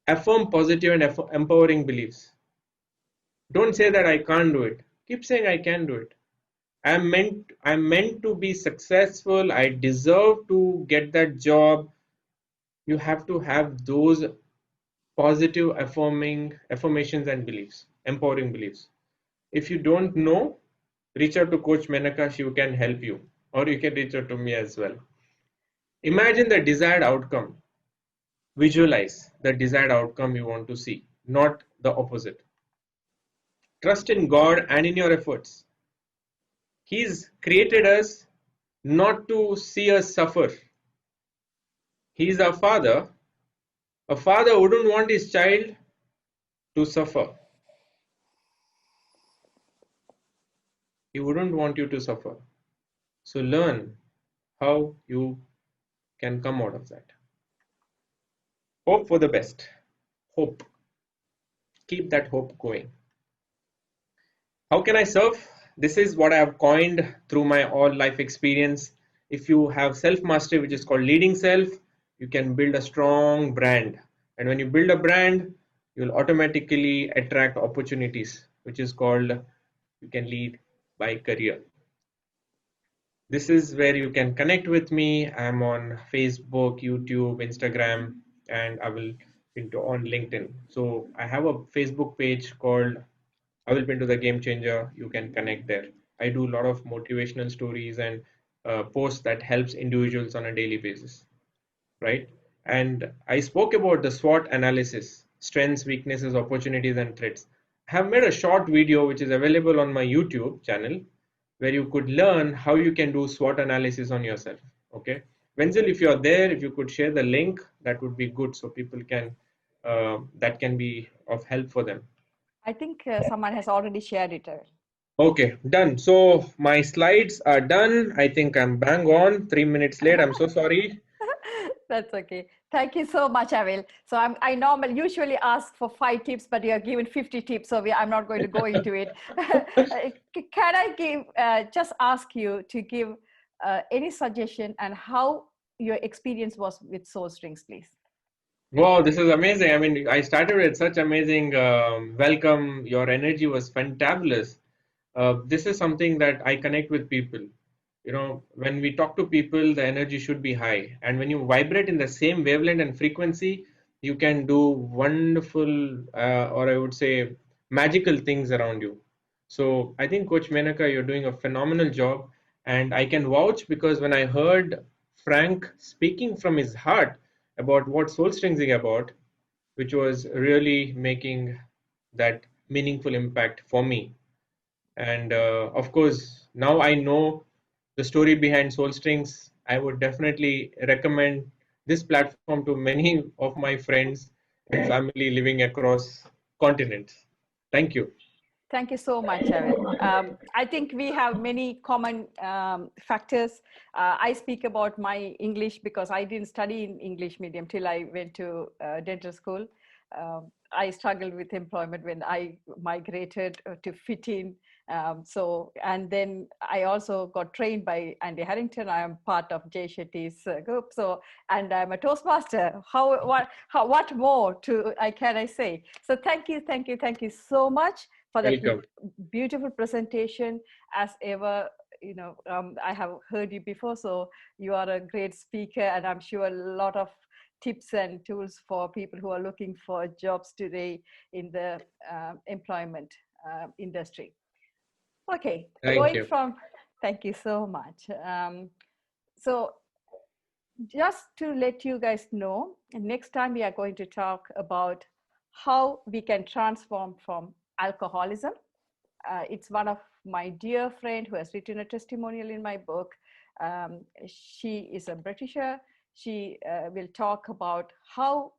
Affirm positive and empowering beliefs. Don't say that I can't do it. Keep saying I can do it. I'm meant to be successful. I deserve to get that job. You have to have those positive affirmations and beliefs, empowering beliefs. If you don't know, reach out to Coach Menaca. She can help you, or you can reach out to me as well. Imagine the desired outcome. Visualize the desired outcome you want to see, not the opposite. Trust in God and in your efforts. He's created us not to see us suffer. He's our father. A father wouldn't want his child to suffer. He wouldn't want you to suffer. So learn how you can come out of that. Hope for the best. Hope. Keep that hope going. How can I serve? This is what I have coined through my all life experience. If you have self mastery, which is called leading self, you can build a strong brand. And when you build a brand, you'll automatically attract opportunities, which is called you can lead by career. This is where you can connect with me. I'm on Facebook, YouTube, Instagram, and Avil Pinto on LinkedIn. So I have a Facebook page called Avil Pinto the Game Changer. You can connect there. I do a lot of motivational stories and posts that helps individuals on a daily basis, right? And I spoke about the SWOT analysis, strengths, weaknesses, opportunities, and threats. I have made a short video which is available on my YouTube channel where you could learn how you can do SWOT analysis on yourself. Okay, Wenzel, if you're there, if you could share the link, that would be good, so people can that can be of help for them. I think someone has already shared it. Okay, done. So my slides are done. I think I'm bang on 3 minutes late. I'm so sorry. That's okay. Thank you so much, Avil. So I usually ask for 5 tips, but you are given 50 tips, so I'm not going to go into it. Can I just ask you to give any suggestion and how your experience was with Soul Strings, please? Wow, this is amazing. I mean, I started with such amazing welcome. Your energy was fantabulous. This is something that I connect with people. You know, when we talk to people, the energy should be high. And when you vibrate in the same wavelength and frequency, you can do wonderful, or I would say, magical things around you. So I think, Coach Menaca, you're doing a phenomenal job. And I can vouch because when I heard Frank speaking from his heart about what Soul Strings is about, which was really making that meaningful impact for me. And of course, now I know the story behind Soul Strings. I would definitely recommend this platform to many of my friends and family living across continents. Thank you. Thank you so much, Avil. I think we have many common factors. I speak about my English because I didn't study in English medium till I went to dental school. I struggled with employment when I migrated to fit in. And then I also got trained by Andy Harrington. I am part of Jay Shetty's group. So, and I'm a Toastmaster. What more can I say? So thank you so much for the beautiful presentation. As ever, I have heard you before, so you are a great speaker, and I'm sure a lot of tips and tools for people who are looking for jobs today in the employment industry. Okay, thank you so much. So just to let you guys know, next time we are going to talk about how we can transform from alcoholism. It's one of my dear friend who has written a testimonial in my book. She is a Britisher. She will talk about how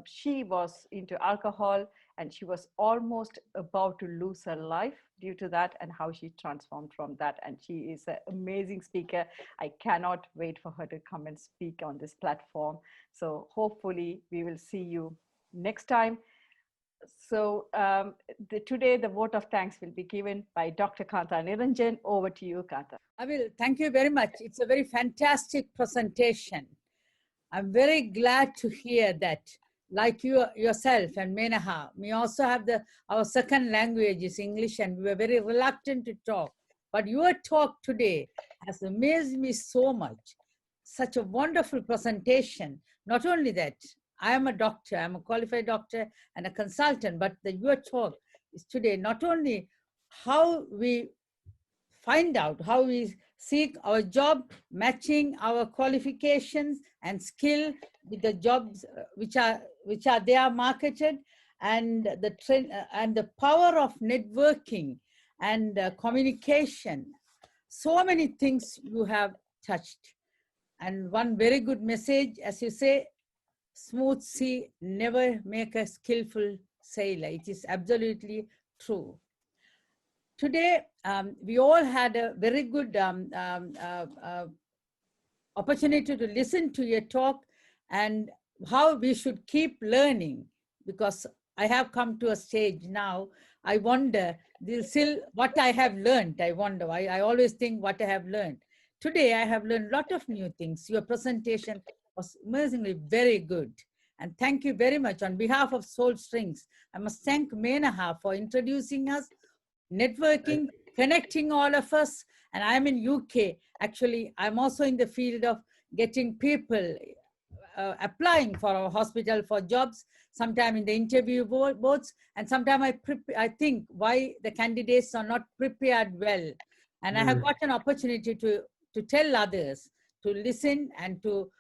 she was into alcohol and she was almost about to lose her life due to that, and how she transformed from that. And she is an amazing speaker. I cannot wait for her to come and speak on this platform. So hopefully we will see you next time. So today the vote of thanks will be given by Dr. Kanta Niranjan. Over to you, Kanta. Avil, thank you very much. It's a very fantastic presentation. I'm very glad to hear that, like you yourself and Menaca, we also have our second language is English, and we were very reluctant to talk. But your talk today has amazed me so much. Such a wonderful presentation. Not only that, I am a doctor, I'm a qualified doctor and a consultant, but your talk is today not only how we find out, how we seek our job, matching our qualifications and skill with the jobs which are there marketed, and the power of networking and communication. So many things you have touched. And one very good message, as you say, smooth sea never make a skillful sailor. It is absolutely true. Today, we all had a very good opportunity to listen to your talk and how we should keep learning, because I have come to a stage now, I wonder, still what I have learned, I wonder, I always think what I have learned. Today, I have learned a lot of new things. Your presentation was amazingly very good. And thank you very much. On behalf of Soul Strings, I must thank Menaca for introducing us, networking, connecting all of us. And I'm in UK. Actually, I'm also in the field of getting people applying for our hospital for jobs, sometime in the interview boards, and sometimes I think why the candidates are not prepared well. And I have got an opportunity to tell others to listen and to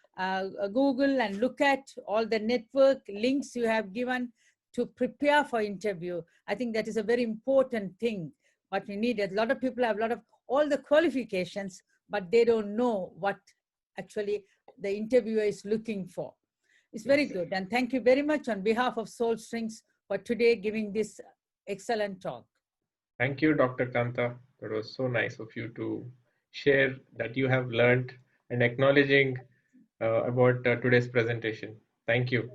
Google and look at all the network links you have given to prepare for interview. I think that is a very important thing. What we need, a lot of people have a lot of all the qualifications, but they don't know what actually the interviewer is looking for. It's very good. And thank you very much on behalf of Soul Strings for today giving this excellent talk. Thank you, Dr. Kanta. That was so nice of you to share that you have learned and acknowledging about today's presentation. Thank you.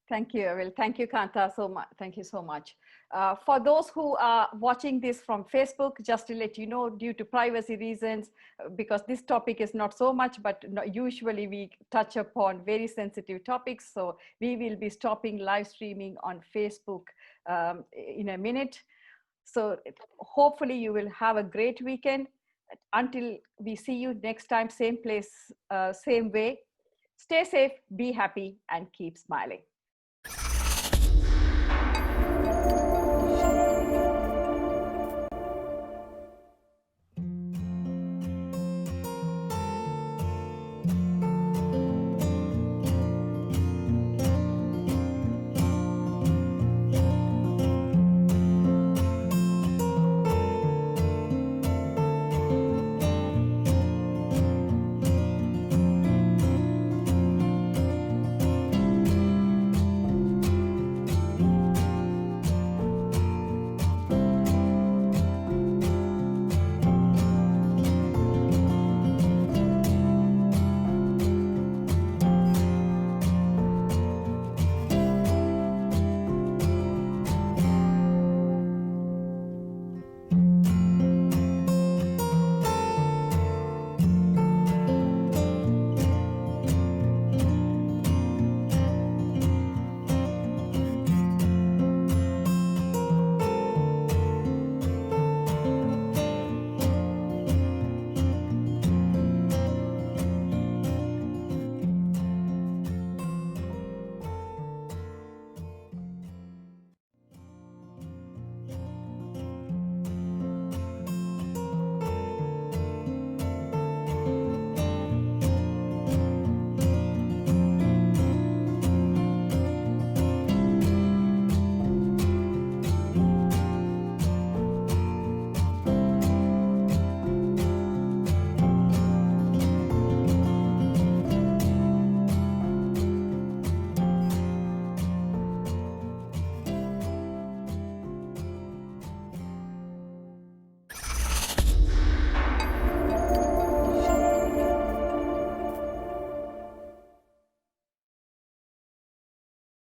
Thank you, Avil. Thank you, Kanta, so much. Thank you so much. For those who are watching this from Facebook, just to let you know, due to privacy reasons, because this topic is not so much, but usually we touch upon very sensitive topics. So we will be stopping live streaming on Facebook in a minute. So hopefully you will have a great weekend. Until we see you next time, same place, same way. Stay safe, be happy, and keep smiling.